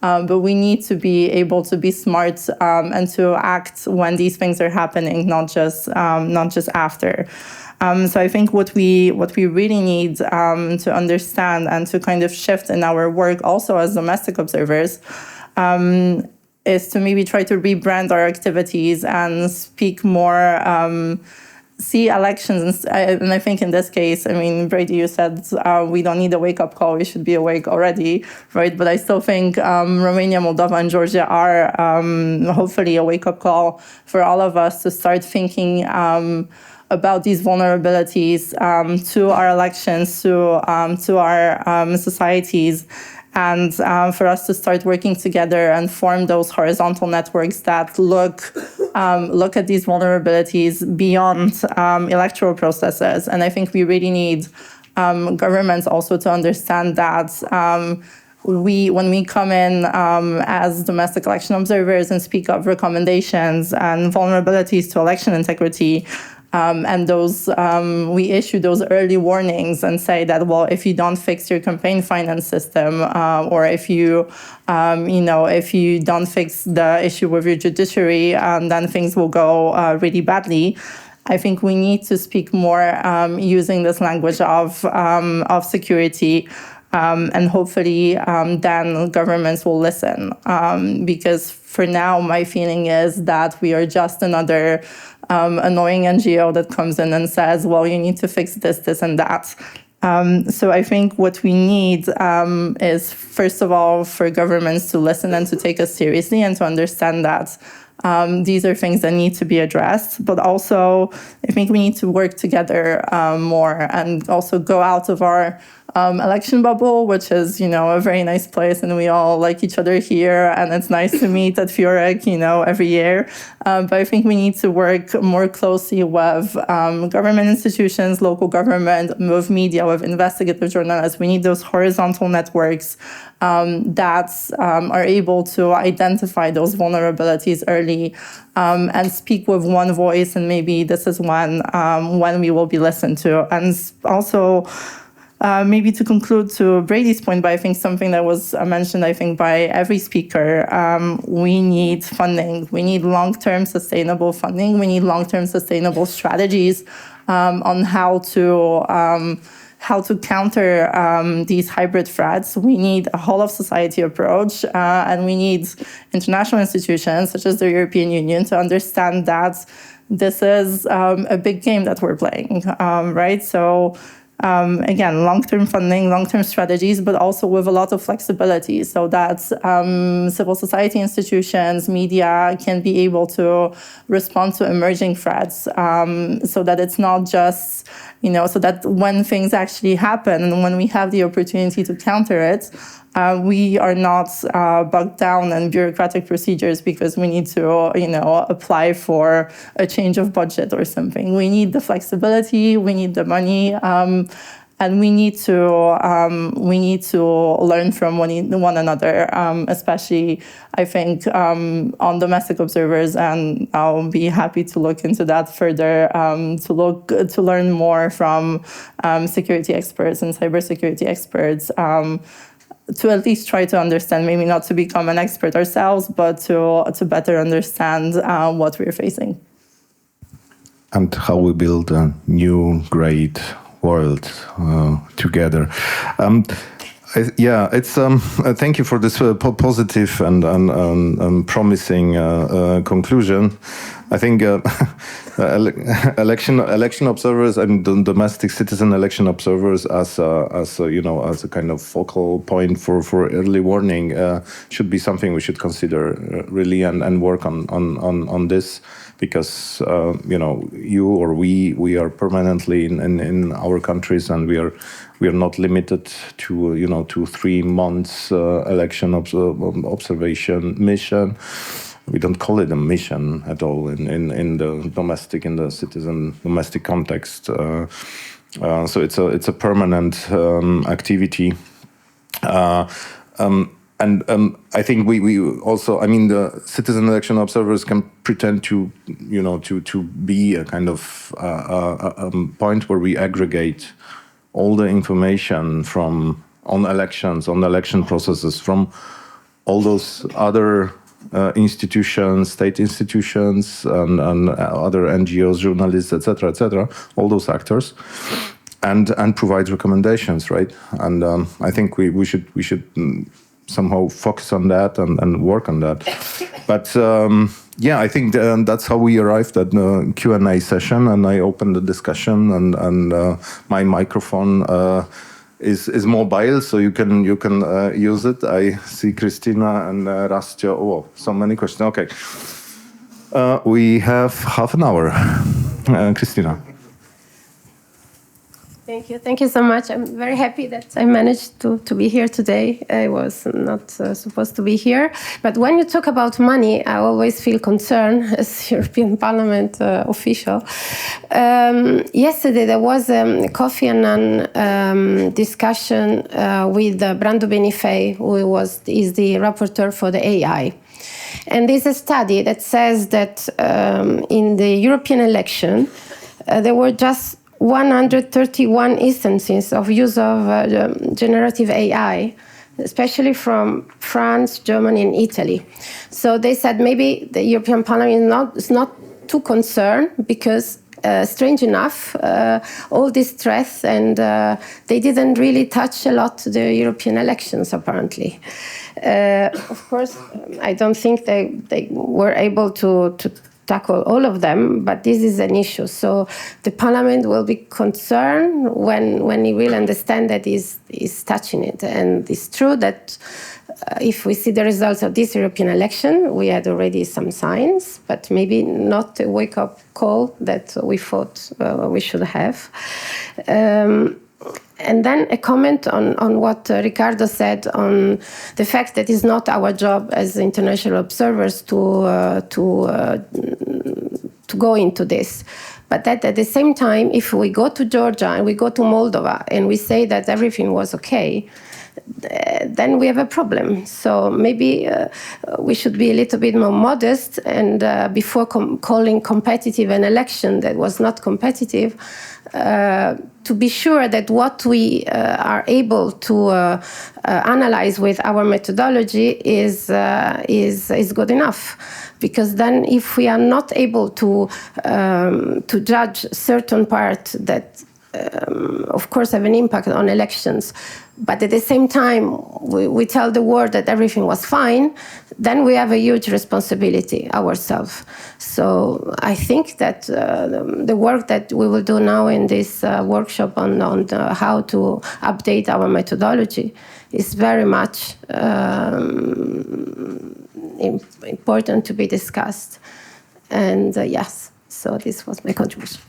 But we need to be able to be smart and to act when these things are happening, not just after. So I think what we really need to understand and to kind of shift in our work also as domestic observers is to maybe try to rebrand our activities and speak more, see elections. And I think in this case, I mean, Brady, you said we don't need a wake-up call, we should be awake already, right? But I still think Romania, Moldova, and Georgia are hopefully a wake-up call for all of us to start thinking about these vulnerabilities to our elections, to our societies, and for us to start working together and form those horizontal networks that look at these vulnerabilities beyond electoral processes. And I think we really need governments also to understand that when we come in as domestic election observers and speak of recommendations and vulnerabilities to election integrity, and those we issue those early warnings and say that, well, if you don't fix your campaign finance system, or if you don't fix the issue with your judiciary, then things will go really badly. I think we need to speak more using this language of security. And hopefully then governments will listen. Because for now, my feeling is that we are just another annoying NGO that comes in and says, well, you need to fix this, this, and that. So I think what we need is, first of all, for governments to listen and to take us seriously and to understand that these are things that need to be addressed. But also, I think we need to work together more and also go out of our election bubble, which is, a very nice place, and we all like each other here, and it's nice to meet at FURIC, every year. But I think we need to work more closely with government institutions, local government, with media, with investigative journalists. We need those horizontal networks that are able to identify those vulnerabilities early and speak with one voice, and maybe this is when we will be listened to. And also, maybe to conclude to Brady's point, but I think something that was mentioned, by every speaker, we need funding. We need long-term sustainable funding. We need long-term sustainable strategies on how to counter these hybrid threats. We need a whole-of-society approach, and we need international institutions, such as the European Union, to understand that this is a big game that we're playing, right? So, again, long-term funding, long-term strategies, but also with a lot of flexibility so that civil society institutions, media can be able to respond to emerging threats, so that it's not just, so that when things actually happen and when we have the opportunity to counter it, we are not bogged down in bureaucratic procedures because we need to, apply for a change of budget or something. We need the flexibility, we need the money, and we need to learn from one another, especially, I think, on domestic observers, and I'll be happy to look into that further, to learn more from security experts and cybersecurity experts, to at least try to understand, maybe not to become an expert ourselves, but to better understand what we're facing. And how we build a new great world together. It's thank you for this positive and promising conclusion. I think election observers and domestic citizen election observers as a kind of focal point for early warning should be something we should consider really and work on this, because you or we are permanently in our countries, and we are not limited to 3 months election observation mission. We don't call it a mission at all in the domestic context. So it's a permanent activity. And I think we also, the citizen election observers can pretend to be a kind of point where we aggregate all the information on election processes from all those other institutions, state institutions, and other NGOs, journalists, etc., all those actors, and provide recommendations, right? And I think we should somehow focus on that and work on that. But I think that's how we arrived at the Q&A session, and I opened the discussion, and my microphone is mobile, so you can use it. I see Christina and Rastio. Oh, so many questions. Okay, we have half an hour. Christina. Thank you so much. I'm very happy that I managed to be here today. I was not supposed to be here. But when you talk about money, I always feel concerned as European Parliament official. Yesterday there was a Kofi Annan discussion with Brando Benifei, who is the rapporteur for the AI. And there's a study that says that in the European election, there were just 131 instances of use of generative AI, especially from France, Germany, and Italy. So they said maybe the European Parliament is not too concerned because, strange enough, all these threats, and they didn't really touch a lot the European elections, apparently. Of course, I don't think they were able to tackle all of them, but this is an issue. So the Parliament will be concerned when it will understand that is touching it. And it's true that if we see the results of this European election, we had already some signs, but maybe not a wake-up call that we thought we should have. And then a comment on what Ricardo said on the fact that it's not our job as international observers to go into this. But that at the same time, if we go to Georgia and we go to Moldova and we say that everything was okay, then we have a problem. So maybe we should be a little bit more modest, and before calling competitive an election that was not competitive, to be sure that what we are able to analyze with our methodology is good enough. Because then, if we are not able to judge certain parts that, of course, have an impact on elections, but at the same time we tell the world that everything was fine, then we have a huge responsibility ourselves. So I think that the work that we will do now in this workshop on how to update our methodology is very much important to be discussed. And yes, so this was my contribution.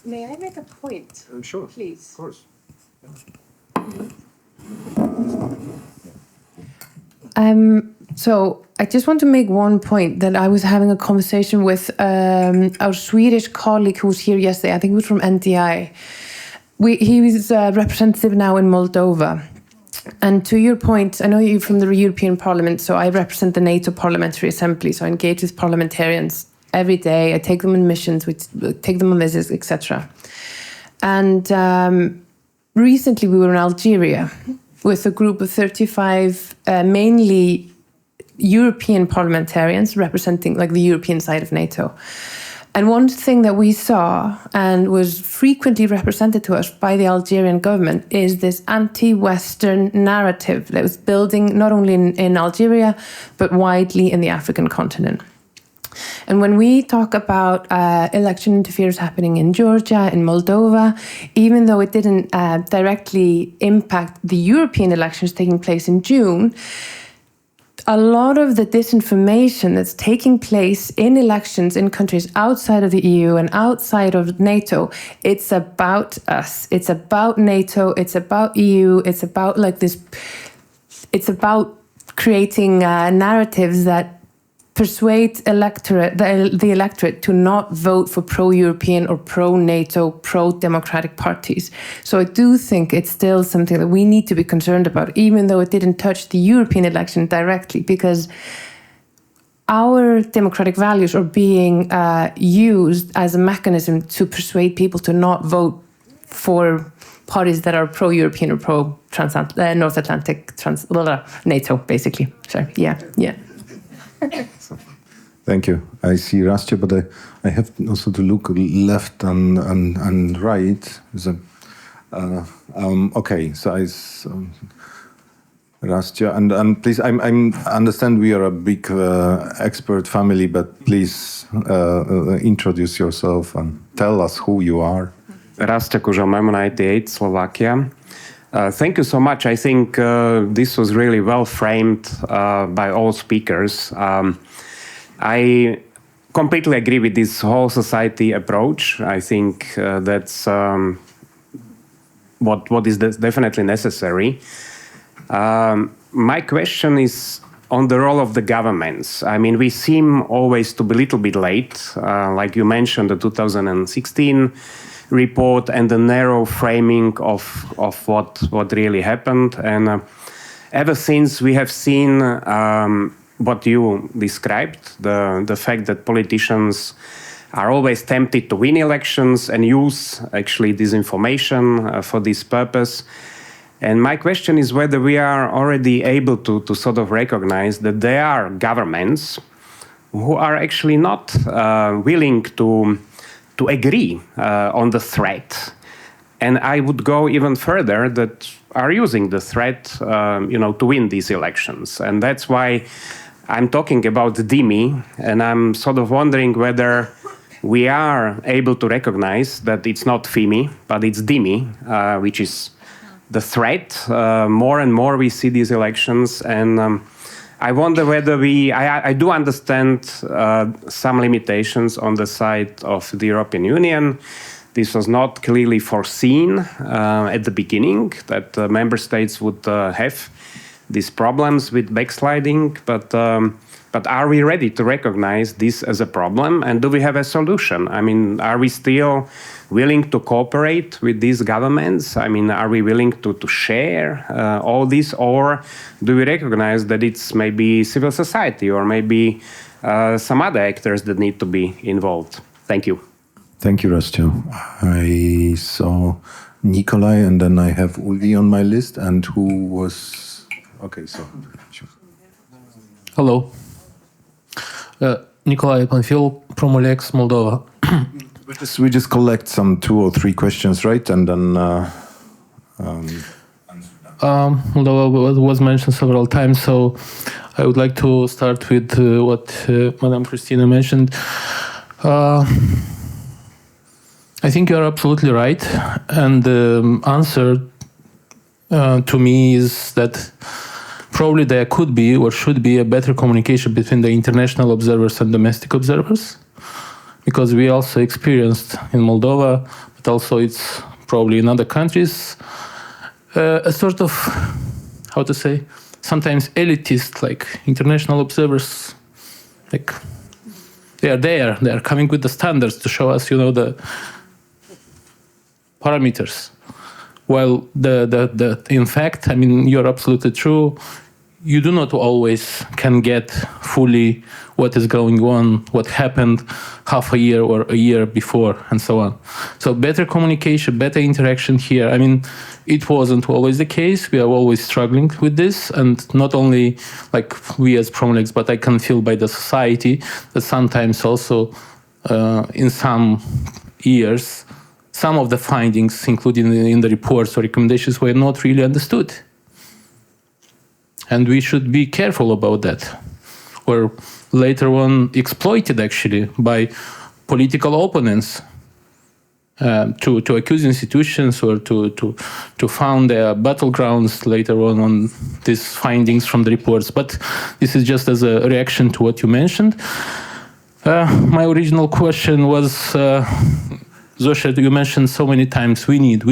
May I make a point? Sure. Please. Of course. So I just want to make one point, that I was having a conversation with our Swedish colleague who was here yesterday. I think he was from NTI. He was a representative now in Moldova. And to your point, I know you're from the European Parliament, so I represent the NATO Parliamentary Assembly, so I engage with parliamentarians every day. I take them on missions, we take them on visits, etc. And recently we were in Algeria with a group of 35 mainly European parliamentarians representing like the European side of NATO. And one thing that we saw and was frequently represented to us by the Algerian government is this anti-Western narrative that was building not only in Algeria, but widely in the African continent. And when we talk about election interference happening in Georgia, in Moldova, even though it didn't directly impact the European elections taking place in June, a lot of the disinformation that's taking place in elections in countries outside of the EU and outside of NATO, it's about us. It's about NATO. It's about EU. It's about like this. It's about creating narratives that persuade the electorate to not vote for pro-European or pro-NATO, pro-democratic parties. So I do think it's still something that we need to be concerned about, even though it didn't touch the European election directly, because our democratic values are being used as a mechanism to persuade people to not vote for parties that are pro-European or pro-North Atlantic, NATO, basically. Sorry, yeah. Thank you. I see Rastya, but I have also to look left and right. Okay, so Rastya, and please, I understand we are a big expert family, but please introduce yourself and tell us who you are. Rastya Kužel, Memo 98, Slovakia. Thank you so much. I think this was really well framed by all speakers. I completely agree with this whole society approach. I think that's what is definitely necessary. My question is on the role of the governments. I mean, we seem always to be a little bit late. Like you mentioned, the 2016 report and the narrow framing of what really happened. And ever since we have seen what you described, the fact that politicians are always tempted to win elections and use actually disinformation for this purpose. And my question is whether we are already able to sort of recognize that there are governments who are actually not willing to agree on the threat. And I would go even further, that are using the threat to win these elections. And that's why I'm talking about DIMI, and I'm sort of wondering whether we are able to recognize that it's not FIMI, but it's DIMI, which is the threat. More and more we see these elections, and I wonder whether I do understand some limitations on the side of the European Union, This was not clearly foreseen at the beginning, that member states would have these problems with backsliding, but are we ready to recognize this as a problem, and do we have a solution? I mean, are we still willing to cooperate with these governments? I mean, are we willing to share all this, or do we recognize that it's maybe civil society or maybe some other actors that need to be involved? Thank you. Thank you, Rastio. I saw Nikolai, and then I have Ulvi on my list, and who was... Okay, so... Hello. Nikolai Panfil from Olex, Moldova. We just collect some 2 or 3 questions, right? And then... Moldova was mentioned several times, so I would like to start with what Madame Christina mentioned. I think you're absolutely right, and the answer to me is that probably there could be or should be a better communication between the international observers and domestic observers, because we also experienced in Moldova, but also it's probably in other countries, a sort of, how to say, sometimes elitist, like international observers, like they are coming with the standards to show us, the parameters. While in fact, I mean, you're absolutely true. You do not always can get fully what is going on, what happened half a year or a year before, and so on. So better communication, better interaction here. I mean, it wasn't always the case. We are always struggling with this, and not only like we as Promlex, but I can feel by the society that sometimes also in some years, some of the findings, including in the reports or recommendations, were not really understood. And we should be careful about that. Or later on exploited actually by political opponents to accuse institutions or to found their battlegrounds later on these findings from the reports. But this is just as a reaction to what you mentioned. My original question was, Zosha, you mentioned so many times, we need.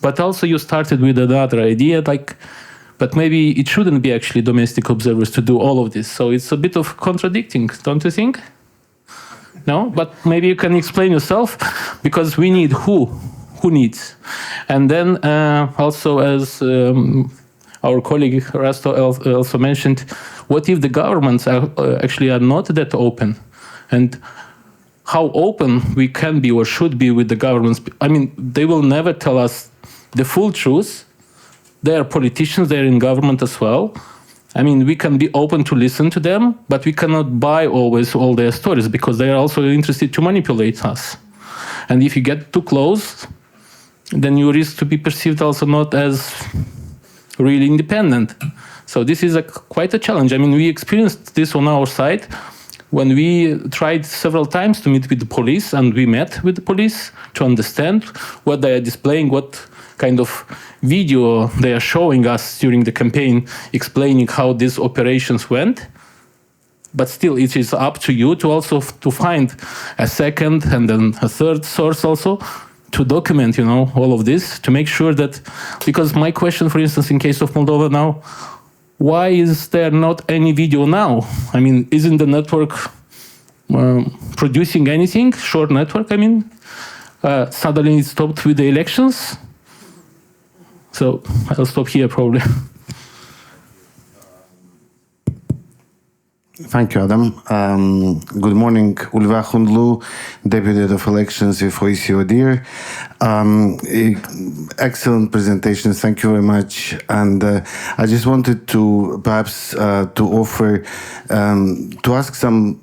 But also you started with another idea, but maybe it shouldn't be actually domestic observers to do all of this. So it's a bit of contradicting, don't you think? No? But maybe you can explain yourself, because we need who needs? And then also, as our colleague Rasto also mentioned, what if the governments actually are not that open? And how open we can be or should be with the governments? I mean, they will never tell us the full truth. They are politicians, they're in government as well. I mean, we can be open to listen to them, but we cannot buy always all their stories, because they are also interested to manipulate us. And if you get too close, then you risk to be perceived also not as really independent. So this is quite a challenge. I mean, we experienced this on our side when we tried several times to meet with the police, and we met with the police to understand what they are displaying, what kind of video they are showing us during the campaign, explaining how these operations went. But still, it is up to you to also to find a second and then a third source also to document, all of this, to make sure that, because my question, for instance, in case of Moldova now, why is there not any video now? I mean, isn't the network producing anything? Short network, I mean. Suddenly it stopped with the elections. So I'll stop here probably. Thank you, Adam. Good morning, Ulva Hundlu, Deputy of Elections with OECODIR. Excellent presentation, thank you very much. And I just wanted to perhaps to offer, to ask some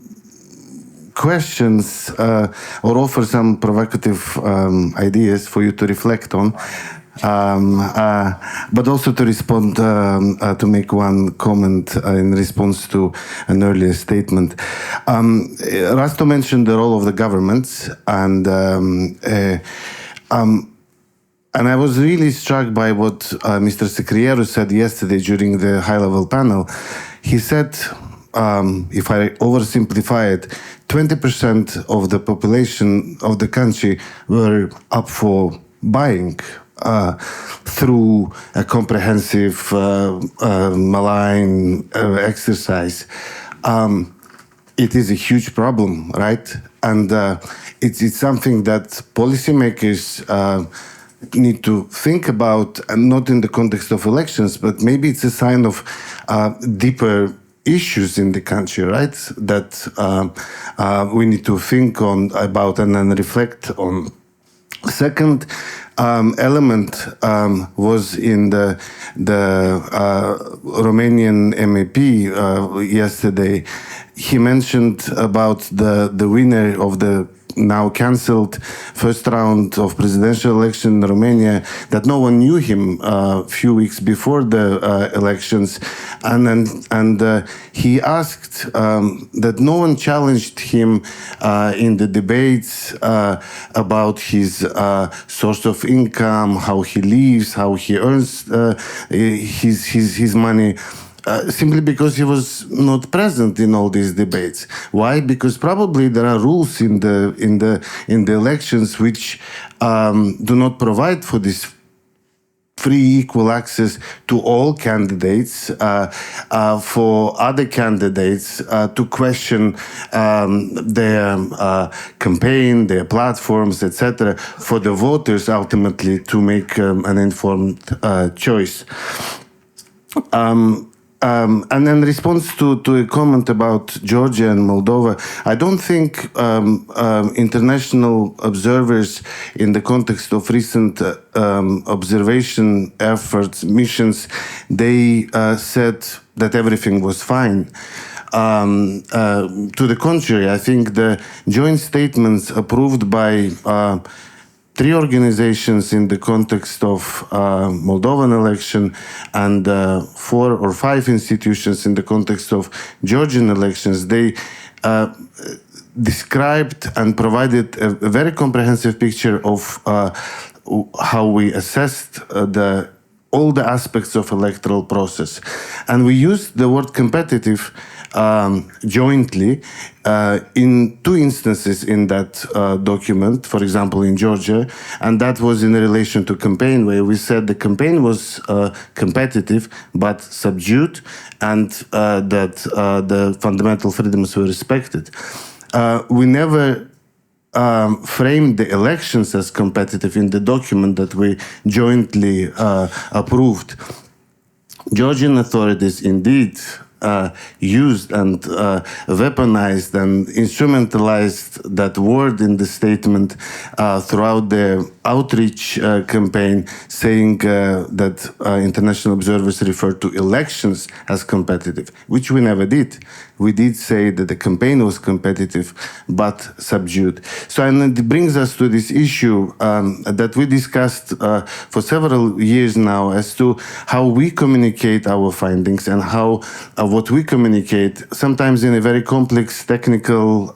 questions or offer some provocative ideas for you to reflect on. But also to respond, to make one comment in response to an earlier statement. Rasto mentioned the role of the governments, and I was really struck by what Mr. Secriero said yesterday during the high-level panel. He said, if I oversimplify it, 20% of the population of the country were up for buying through a comprehensive malign exercise. It is a huge problem, right? And it's something that policymakers need to think about, and not in the context of elections, but maybe it's a sign of deeper issues in the country, right? That we need to think about and then reflect on. Second element was in the Romanian MEP yesterday. He mentioned about the winner of the now cancelled first round of presidential election in Romania, that no one knew him a few weeks before the elections, and he asked that no one challenged him in the debates about his source of income, how he lives, how he earns his money. Simply because he was not present in all these debates. Why? Because probably there are rules in the elections which do not provide for this free equal access to all candidates, for other candidates to question their campaign, their platforms, etc., for the voters ultimately to make an informed choice. And in response to a comment about Georgia and Moldova, I don't think international observers, in the context of recent observation efforts, missions, they said that everything was fine. To the contrary, I think the joint statements approved by 3 organizations in the context of Moldovan election and 4 or 5 institutions in the context of Georgian elections, they described and provided a very comprehensive picture of how we assessed all the aspects of electoral process. And we used the word competitive jointly in 2 instances in that document, for example, in Georgia, and that was in relation to campaign, where we said the campaign was competitive but subdued, and that the fundamental freedoms were respected. We never framed the elections as competitive in the document that we jointly approved. Georgian authorities indeed used and weaponized and instrumentalized that word in the statement throughout their outreach campaign, saying that international observers refer to elections as competitive, which we never did. We did say that the campaign was competitive but subdued. So, and it brings us to this issue that we discussed for several years now, as to how we communicate our findings and how what we communicate, sometimes in a very complex technical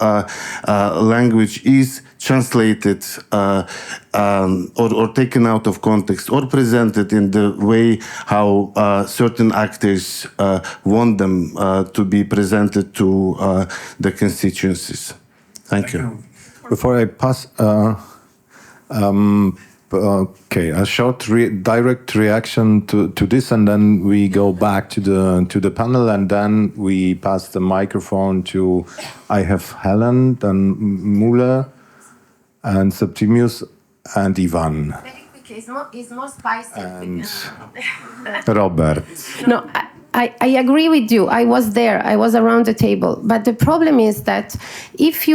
language, is translated or taken out of context or presented in the way how certain actors want them to be presented to the constituencies. Thank you. Before I pass, okay, a short direct reaction to this, and then we go back to the panel, and then we pass the microphone to, I have Helen, then Mule, and Septimius, and Ivan. Very quickly, it's more spicy. And Robert. No, I agree with you. I was there. I was around the table. But the problem is that if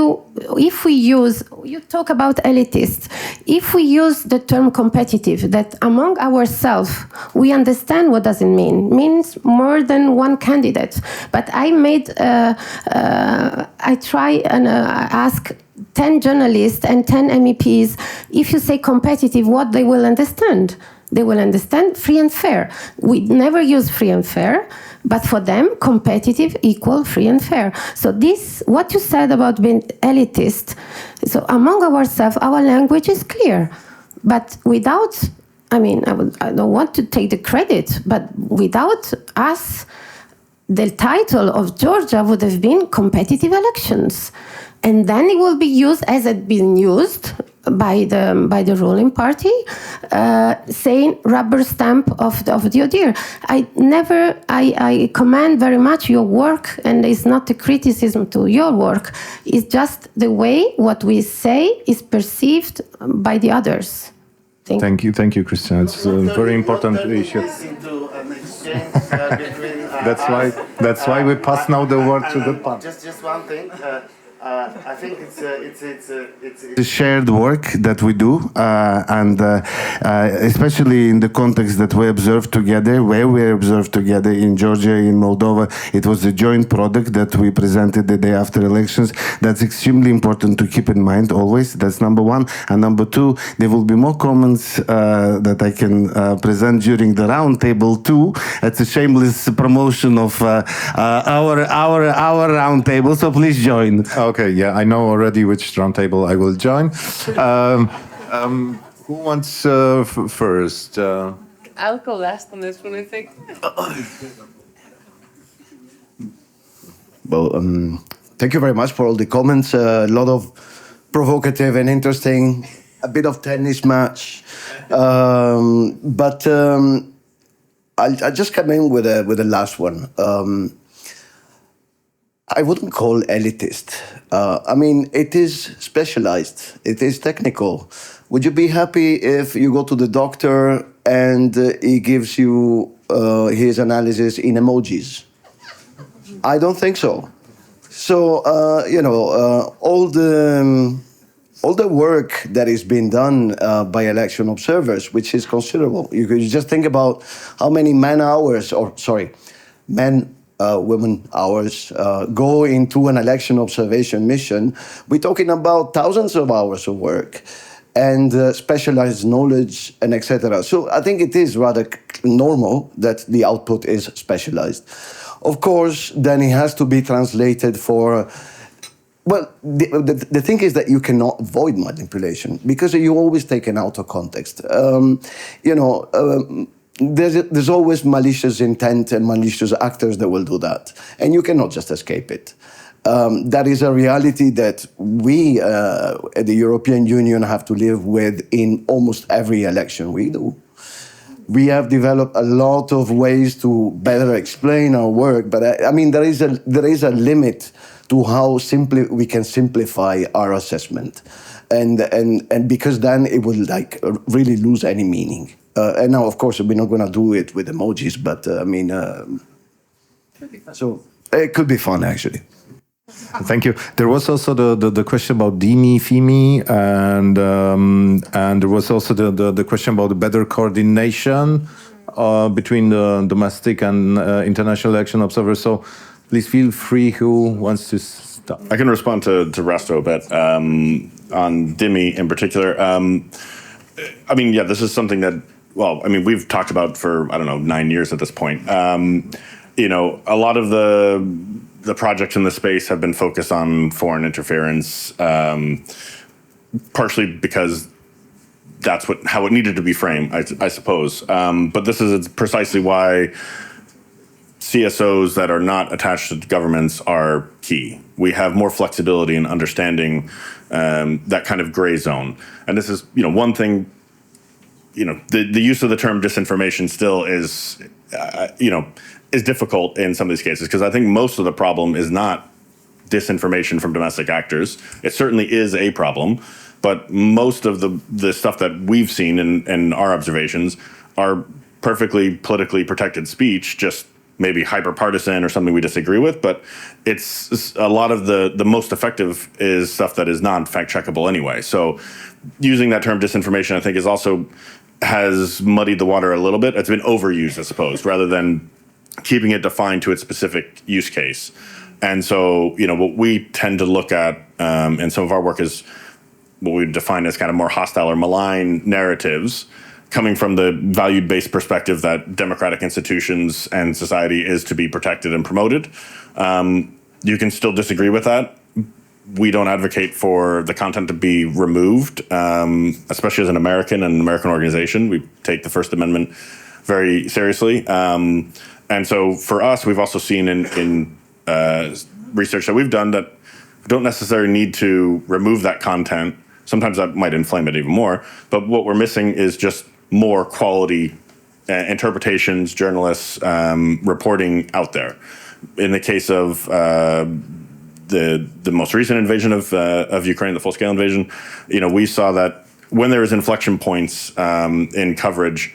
we use, you talk about elitists, if we use the term competitive, that among ourselves, we understand what does it mean. It means more than one candidate. But I try and ask 10 journalists and 10 MEPs, if you say competitive, what they will understand. They will understand free and fair. We never use free and fair, but for them, competitive equal free and fair. So this, what you said about being elitist, so among ourselves, our language is clear. But without, I mean, I don't want to take the credit, but without us the title of Georgia would have been competitive elections. And then it will be used as it's been used by the ruling party, saying rubber stamp of the ODIHR. I commend very much your work, and it's not a criticism to your work. It's just the way what we say is perceived by the others. Thank you, Christian. It's a very important issue. That's why we pass now the word to the panel. Just one thing. I think it's a shared work that we do, and especially in the context that we observed together, where we observed together in Georgia, in Moldova, it was a joint product that we presented the day after elections. That's extremely important to keep in mind always. That's number one. And number two, there will be more comments that I can present during the roundtable too. It's a shameless promotion of our roundtable. So please join. Okay, yeah, I know already which roundtable I will join. Who wants first? I'll go last on this one, I think. Well, thank you very much for all the comments. A lot of provocative and interesting, a bit of tennis match. But I'll just come in with the last one. I wouldn't call elitist. I mean, it is specialized. It is technical. Would you be happy if you go to the doctor and he gives you his analysis in emojis? I don't think so. So, all the work that is being done by election observers, which is considerable. You could just think about how many women hours go into an election observation mission. We're talking about thousands of hours of work and specialized knowledge and etc. So I think it is rather normal that the output is specialized. Of course, then it has to be translated for... Well, the thing is that you cannot avoid manipulation because you always taken out of context. There's always malicious intent and malicious actors that will do that. And you cannot just escape it. That is a reality that we at the European Union have to live with in almost every election we do. We have developed a lot of ways to better explain our work, but I mean, there is a limit to how simply we can simplify our assessment. And because then it will really lose any meaning. And now, of course, we're not going to do it with emojis, but so it could be fun, actually. Thank you. There was also the question about DIMI, FIMI, and there was also the question about the better coordination between the domestic and international election observers. So please feel free. Who wants to start? I can respond to Rasto a bit on DIMI in particular. This is something that, we've talked about for, 9 years at this point. A lot of the projects in the space have been focused on foreign interference, partially because that's how it needed to be framed, I suppose. But this is precisely why CSOs that are not attached to governments are key. We have more flexibility in understanding that kind of gray zone. And this is, one thing, the use of the term disinformation still is, is difficult in some of these cases, because I think most of the problem is not disinformation from domestic actors. It certainly is a problem, but most of the stuff that we've seen in our observations are perfectly politically protected speech, just maybe hyper-partisan or something we disagree with, but it's a lot of the most effective is stuff that is not fact-checkable anyway. So using that term disinformation, I think, has muddied the water a little bit. It's been overused, I suppose, rather than keeping it defined to its specific use case. And so, what we tend to look at in some of our work is what we define as kind of more hostile or malign narratives, coming from the value-based perspective that democratic institutions and society is to be protected and promoted. You can still disagree with that. We don't advocate for the content to be removed, especially as an American and an American organization. We take the First Amendment very seriously. And so for us, we've also seen in research that we've done that we don't necessarily need to remove that content. Sometimes that might inflame it even more. But what we're missing is just more quality interpretations, journalists, reporting out there. In the case of the most recent invasion of Ukraine, the full-scale invasion, we saw that when there was inflection points in coverage,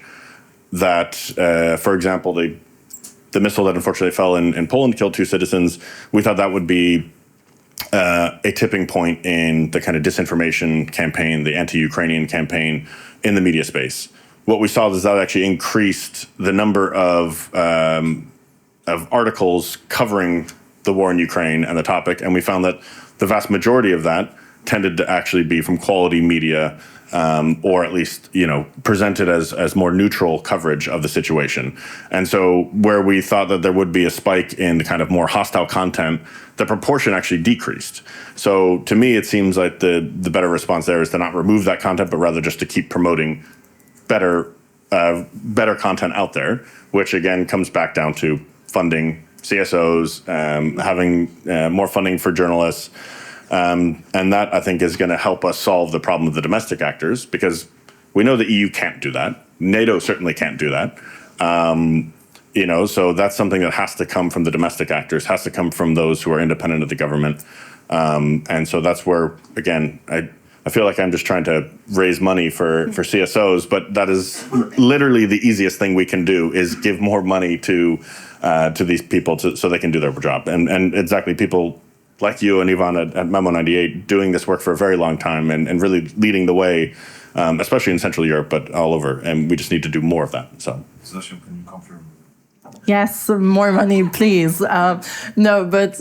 that, for example, the missile that unfortunately fell in Poland killed 2 citizens, we thought that would be a tipping point in the kind of disinformation campaign, the anti-Ukrainian campaign in the media space. What we saw is that actually increased the number of articles covering the war in Ukraine and the topic, and we found that the vast majority of that tended to actually be from quality media, or at least presented as more neutral coverage of the situation. And so where we thought that there would be a spike in the kind of more hostile content, the proportion actually decreased. So to me, it seems like the better response there is to not remove that content, but rather just to keep promoting better content out there, which again comes back down to funding CSOs, having more funding for journalists. And that, I think, is going to help us solve the problem of the domestic actors, because we know the EU can't do that. NATO certainly can't do that. So that's something that has to come from the domestic actors, has to come from those who are independent of the government. And so that's where, again, I feel like I'm just trying to raise money for CSOs, but that is literally the easiest thing we can do, is give more money to these people so they can do their job. And exactly, people like you and Ivan at Memo 98 doing this work for a very long time and really leading the way, especially in Central Europe, but all over. And we just need to do more of that. So, Zosiu, can you confirm? Yes, more money, please. No, but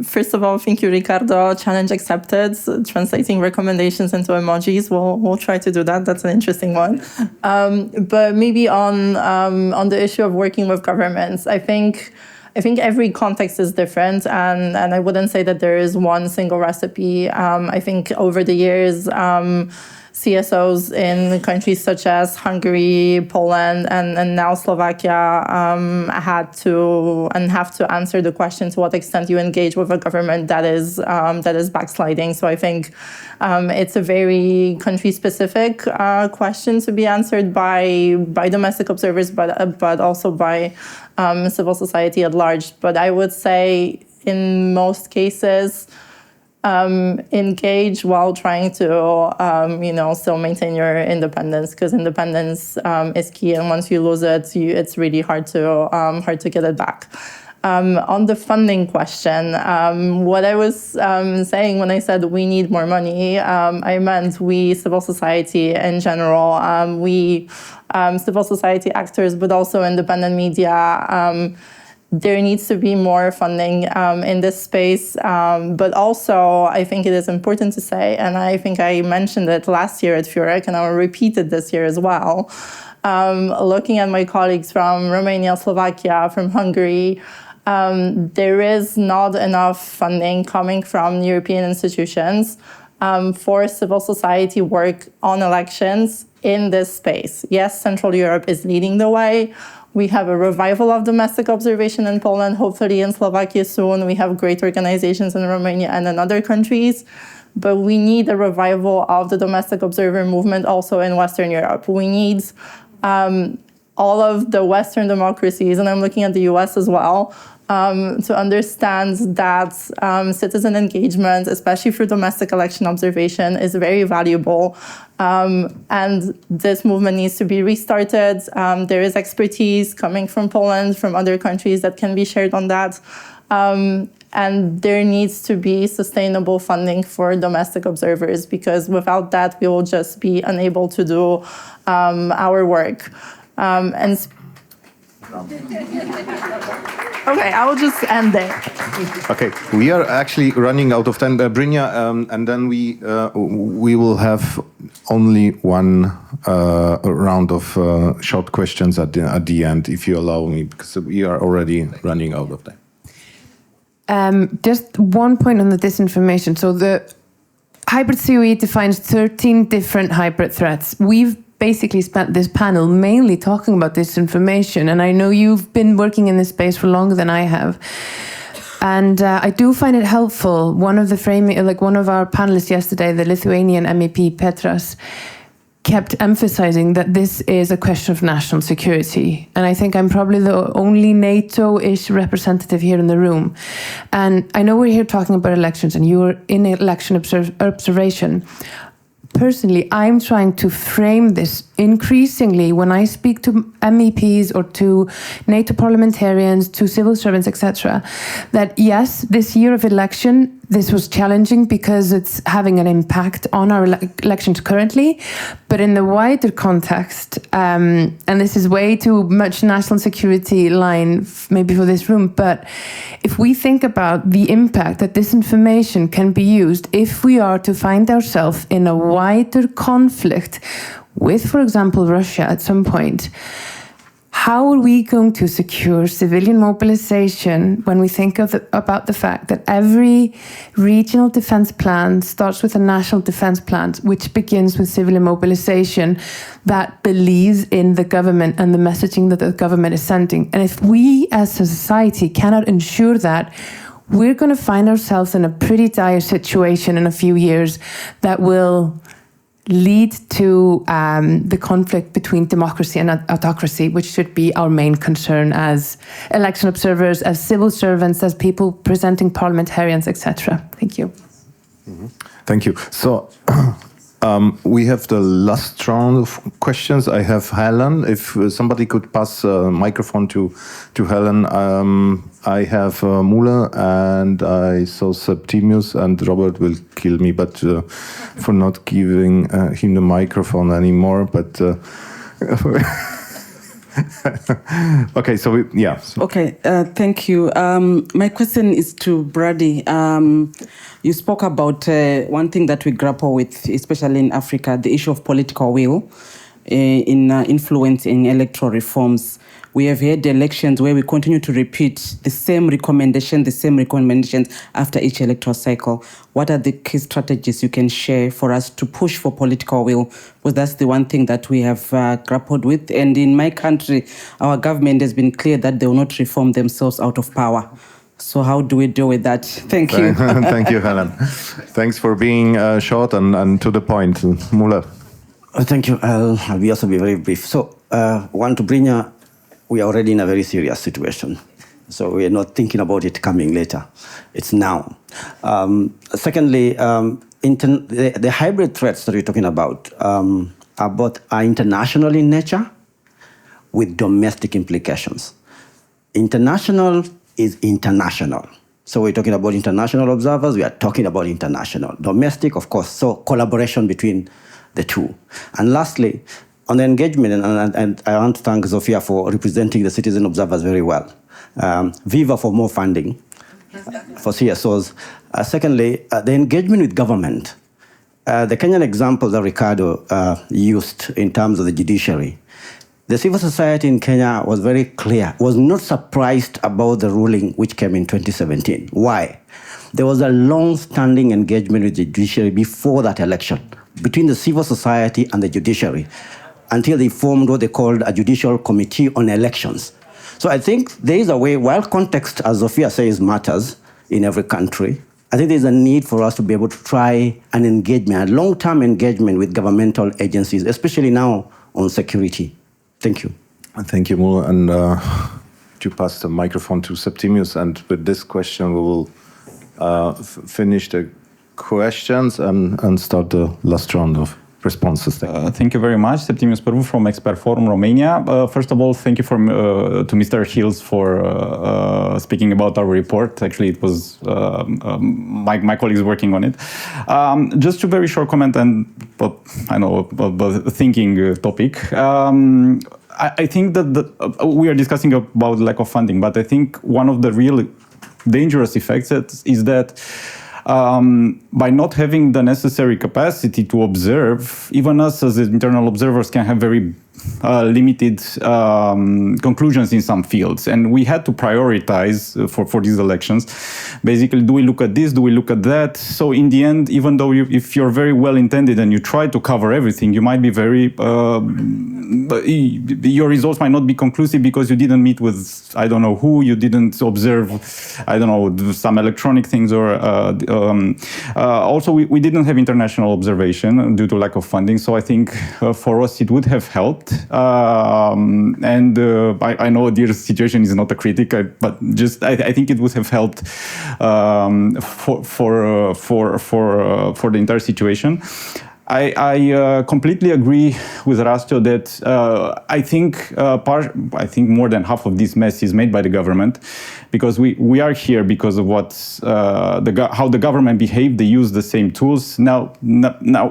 first of all, thank you, Ricardo. Challenge accepted. Translating recommendations into emojis. We'll try to do that. That's an interesting one. But maybe on the issue of working with governments, I think every context is different, and I wouldn't say that there is one single recipe. I think over the years, CSOs in countries such as Hungary, Poland, and now Slovakia had to and have to answer the question to what extent you engage with a government that is backsliding. So I think it's a very country-specific question to be answered by domestic observers, but also by civil society at large. But I would say in most cases, engage while trying to, still maintain your independence, because independence is key, and once you lose it, it's really hard to get it back. On the funding question, what I was saying when I said we need more money, I meant we, civil society in general, we civil society actors, but also independent media. There needs to be more funding in this space. But also, I think it is important to say, and I think I mentioned it last year at FURIC, and I will repeat it this year as well, looking at my colleagues from Romania, Slovakia, from Hungary, there is not enough funding coming from European institutions for civil society work on elections in this space. Yes, Central Europe is leading the way. We have a revival of domestic observation in Poland, hopefully in Slovakia soon. We have great organizations in Romania and in other countries. But we need a revival of the domestic observer movement also in Western Europe. We need all of the Western democracies, and I'm looking at the US as well, to understand that citizen engagement, especially through domestic election observation, is very valuable. And this movement needs to be restarted. There is expertise coming from Poland, from other countries that can be shared on that. And there needs to be sustainable funding for domestic observers, because without that, we will just be unable to do our work. Okay, I will just end there. Okay, we are actually running out of time, Brynja, and then we will have only one round of short questions at the end, if you allow me, because we are already running out of time. Just one point on the disinformation. So the hybrid COE defines 13 different hybrid threats. We've basically spent this panel mainly talking about disinformation, and I know you've been working in this space for longer than I have. And I do find it helpful. One of our panelists yesterday, the Lithuanian MEP Petras, kept emphasizing that this is a question of national security. And I think I'm probably the only NATO-ish representative here in the room. And I know we're here talking about elections and you're in election observation. Personally, I'm trying to frame this increasingly when I speak to MEPs or to NATO parliamentarians, to civil servants, etc., that yes, this year of election, this was challenging because it's having an impact on our elections currently, but in the wider context, and this is way too much national security line maybe for this room, but if we think about the impact that disinformation can be used if we are to find ourselves in a wider conflict with, for example, Russia at some point, how are we going to secure civilian mobilization when we think about the fact that every regional defense plan starts with a national defense plan, which begins with civilian mobilization that believes in the government and the messaging that the government is sending? And if we as a society cannot ensure that, we're going to find ourselves in a pretty dire situation in a few years that will lead to the conflict between democracy and autocracy, which should be our main concern as election observers, as civil servants, as people presenting parliamentarians, etc. Thank you. Mm-hmm. Thank you. So we have the last round of questions. I have Helen. If somebody could pass a microphone to Helen. I have Mule and I saw Septimius, and Robert will kill me, but for not giving him the microphone anymore. But okay, so yeah. Okay, thank you. My question is to Brady. You spoke about one thing that we grapple with, especially in Africa, the issue of political will in influencing electoral reforms. We have had elections where we continue to repeat the same recommendations after each electoral cycle. What are the key strategies you can share for us to push for political will? Because that's the one thing that we have grappled with. And in my country, our government has been clear that they will not reform themselves out of power. So how do we deal with that? Thank you. Thank you, Helen. Thanks for being short and to the point. Mule. Thank you. I'll also be very brief. So, one to Brynja, we are already in a very serious situation. So we are not thinking about it coming later. It's now. Secondly, the hybrid threats that we're talking about are international in nature with domestic implications. International is international. So we're talking about international observers, we are talking about international. Domestic, of course, so collaboration between the two. And lastly, on the engagement, and I want to thank Zofia for representing the citizen observers very well. Viva for more funding for CSOs. Secondly, the engagement with government. The Kenyan example that Ricardo used in terms of the judiciary. The civil society in Kenya was very clear, was not surprised about the ruling which came in 2017. Why? There was a long-standing engagement with the judiciary before that election, between the civil society and the judiciary, until they formed what they called a judicial committee on elections. So I think there is a way, while context, as Zofia says, matters in every country, I think there's a need for us to be able to try an engagement, a long-term engagement with governmental agencies, especially now on security. Thank you. Thank you, Mule. And to pass the microphone to Septimius. And with this question, we will finish the questions and start the last round of responses. Thank you very much. Septimius Pârvu from Expert Forum Romania. First of all, thank you to Mr. Hills for speaking about our report. Actually, it was my colleagues working on it. Just a very short comment and a thinking topic. I think that we are discussing about lack of funding, but I think one of the real dangerous effects is that by not having the necessary capacity to observe, even us as internal observers can have very limited conclusions in some fields. And we had to prioritize for these elections. Basically, do we look at this? Do we look at that? So in the end, even though if you're very well intended and you try to cover everything, you might be very, your results might not be conclusive because you didn't meet with, I don't know who, you didn't observe, I don't know, some electronic things, or also we didn't have international observation due to lack of funding. So I think for us it would have helped. I know their situation is not a critic, but just I think it would have helped for the entire situation. I completely agree with Rastio that I think more than half of this mess is made by the government, because we are here because of how the government behaved. They use the same tools. Now,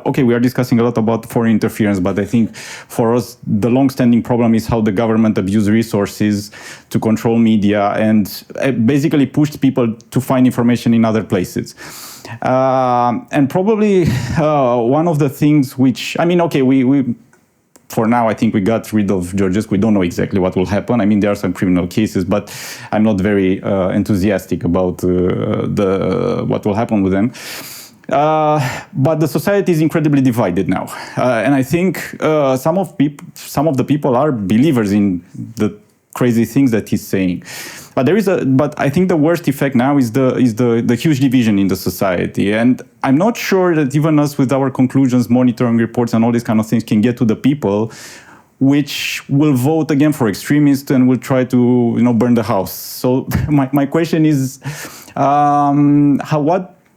okay, we are discussing a lot about foreign interference, but I think for us the long-standing problem is how the government abused resources to control media and basically pushed people to find information in other places. And probably one of the things which, I mean, okay, we for now, I think we got rid of Georgescu. We don't know exactly what will happen. I mean, there are some criminal cases, but I'm not very enthusiastic about what will happen with them. But the society is incredibly divided now, and I think some of the people are believers in the crazy things that he's saying. But I think the worst effect now is the huge division in the society, and I'm not sure that even us with our conclusions, monitoring reports, and all these kind of things can get to the people, which will vote again for extremists and will try to burn the house. So my question is,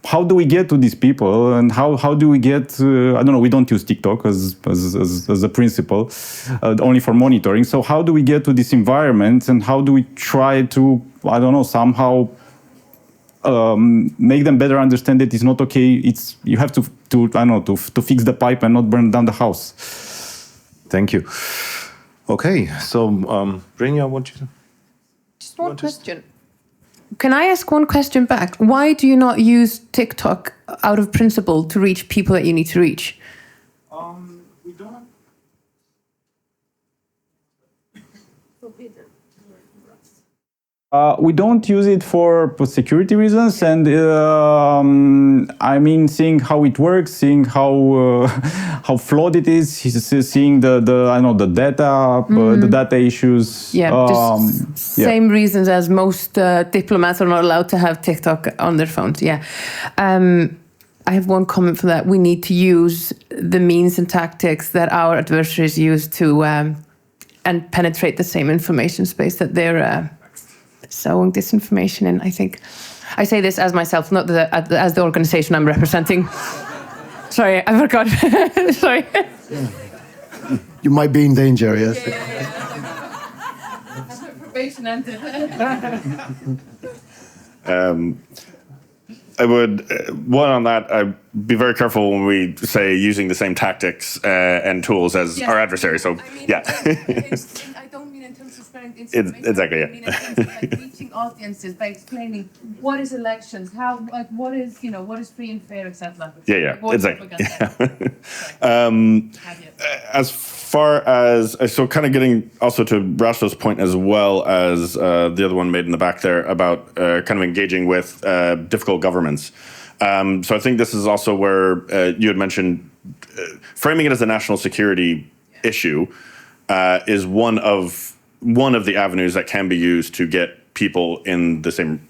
how do we get to these people, and how do we get? I don't know. We don't use TikTok as a principle, only for monitoring. So how do we get to this environment, and how do we try to, I don't know, somehow make them better understand that it's not okay. You have to fix the pipe and not burn down the house. Thank you. Okay, so Brynja, what you? Just one question. Can I ask one question back? Why do you not use TikTok out of principle to reach people that you need to reach? We don't. We don't use it for security reasons, and I mean, seeing how it works, seeing how flawed it is, seeing the data, the data issues. Yeah, same reasons as most diplomats are not allowed to have TikTok on their phones. Yeah. I have one comment for that. We need to use the means and tactics that our adversaries use to and penetrate the same information space that they're sowing disinformation in. I think I say this as myself, not as the organization I'm representing. Sorry, I forgot. Sorry. Yeah. You might be in danger, yes. Probation ended. I would, one on that, I'd be very careful when we say using the same tactics and tools as our adversaries. So, I don't mean in terms of spreading information. Exactly, yeah. I mean in terms of reaching audiences by explaining what is elections, what is free and fair, etc. Yeah, exactly. As far as, so kind of getting also to Rastio's point as well as the other one made in the back there about kind of engaging with difficult governments. So I think this is also where you had mentioned framing it as a national security issue is one of the avenues that can be used to get people in the same.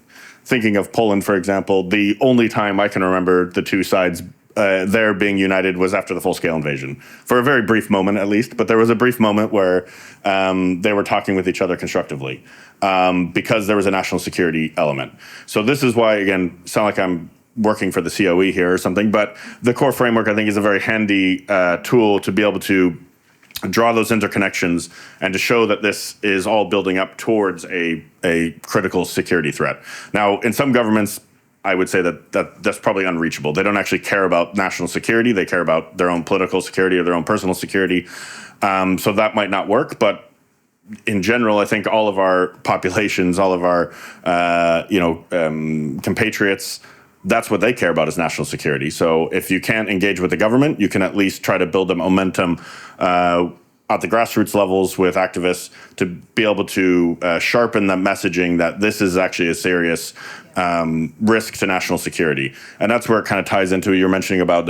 Thinking of Poland, for example, the only time I can remember the two sides there being united was after the full-scale invasion, for a very brief moment at least. But there was a brief moment where they were talking with each other constructively because there was a national security element. So this is why, again, sound like I'm working for the COE here or something, but the core framework I think is a very handy tool to be able to draw those interconnections and to show that this is all building up towards a critical security threat. Now, in some governments, I would say that's probably unreachable. They don't actually care about national security. They care about their own political security or their own personal security. So that might not work. But in general, I think all of our populations, all of our compatriots, that's what they care about is national security. So if you can't engage with the government, you can at least try to build the momentum at the grassroots levels with activists to be able to sharpen that messaging that this is actually a serious risk to national security. And that's where it kind of ties into, you're mentioning about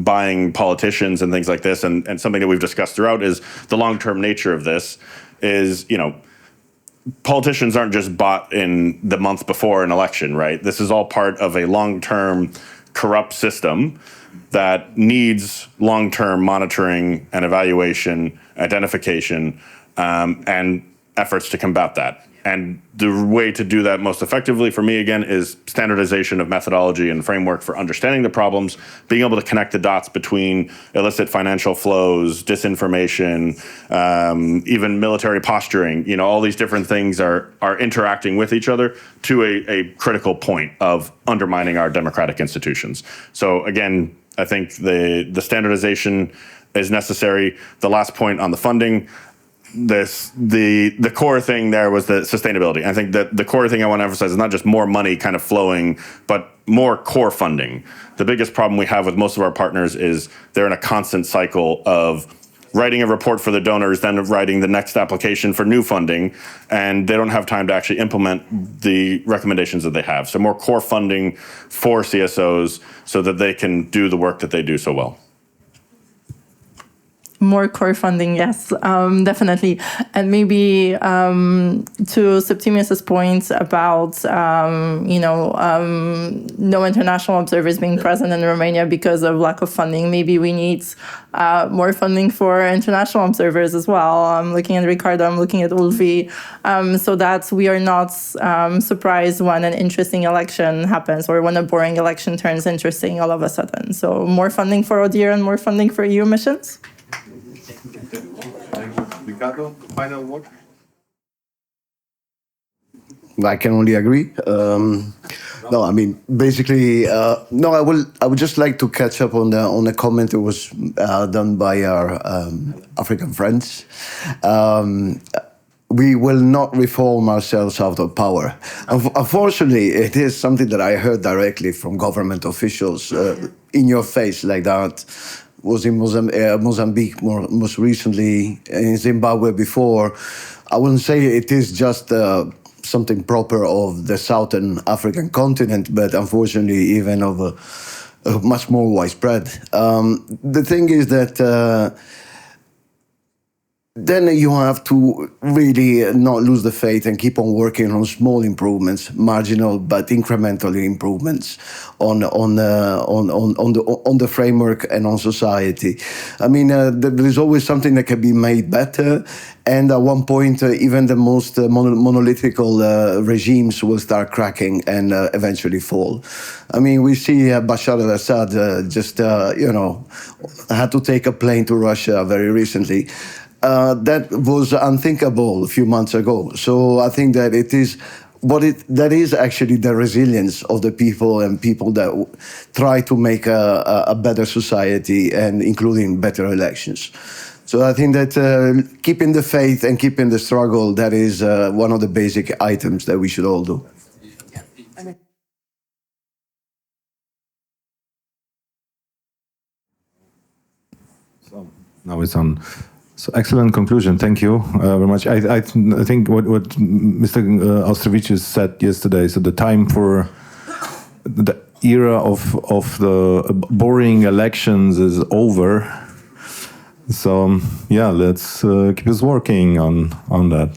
buying politicians and things like this, and something that we've discussed throughout is the long-term nature of this is, politicians aren't just bought in the month before an election, right? This is all part of a long-term corrupt system that needs long-term monitoring and evaluation, identification, and efforts to combat that. And the way to do that most effectively for me, again, is standardization of methodology and framework for understanding the problems, being able to connect the dots between illicit financial flows, disinformation, even military posturing. All these different things are interacting with each other to a critical point of undermining our democratic institutions. So again, I think the standardization is necessary. The last point on the funding, the core thing there was the sustainability. I think that the core thing I want to emphasize is not just more money kind of flowing, but more core funding. The biggest problem we have with most of our partners is they're in a constant cycle of writing a report for the donors, then writing the next application for new funding, and they don't have time to actually implement the recommendations that they have. So more core funding for CSOs so that they can do the work that they do so well. More core funding, yes, definitely. And maybe to Septimius's point about, no international observers being present in Romania because of lack of funding, maybe we need more funding for international observers as well. I'm looking at Ricardo, I'm looking at Ulvi, so that we are not surprised when an interesting election happens or when a boring election turns interesting all of a sudden. So more funding for ODIHR and more funding for EU missions. Ricardo, final word? I can only agree. No, I mean, basically, no. I would just like to catch up on a comment that was done by our African friends. We will not reform ourselves out of power. Unfortunately, it is something that I heard directly from government officials in your face like that. Was in Mozambique most recently, in Zimbabwe before. I wouldn't say it is just something proper of the Southern African continent, but unfortunately even of a much more widespread. The thing is that then you have to really not lose the faith and keep on working on small improvements, marginal but incremental improvements on the framework and on society. I mean, there is always something that can be made better, and at one point, even the most monolithical regimes will start cracking and eventually fall. I mean, we see Bashar al-Assad just had to take a plane to Russia very recently. That was unthinkable a few months ago. So I think that it is that is actually the resilience of the people and people that try to make a better society and including better elections. So I think that keeping the faith and keeping the struggle, that is one of the basic items that we should all do. So now it's on. So excellent conclusion. Thank you very much. I think what Mr. Austrovicius said yesterday. So the time for the era of the boring elections is over. So yeah, let's keep us working on that.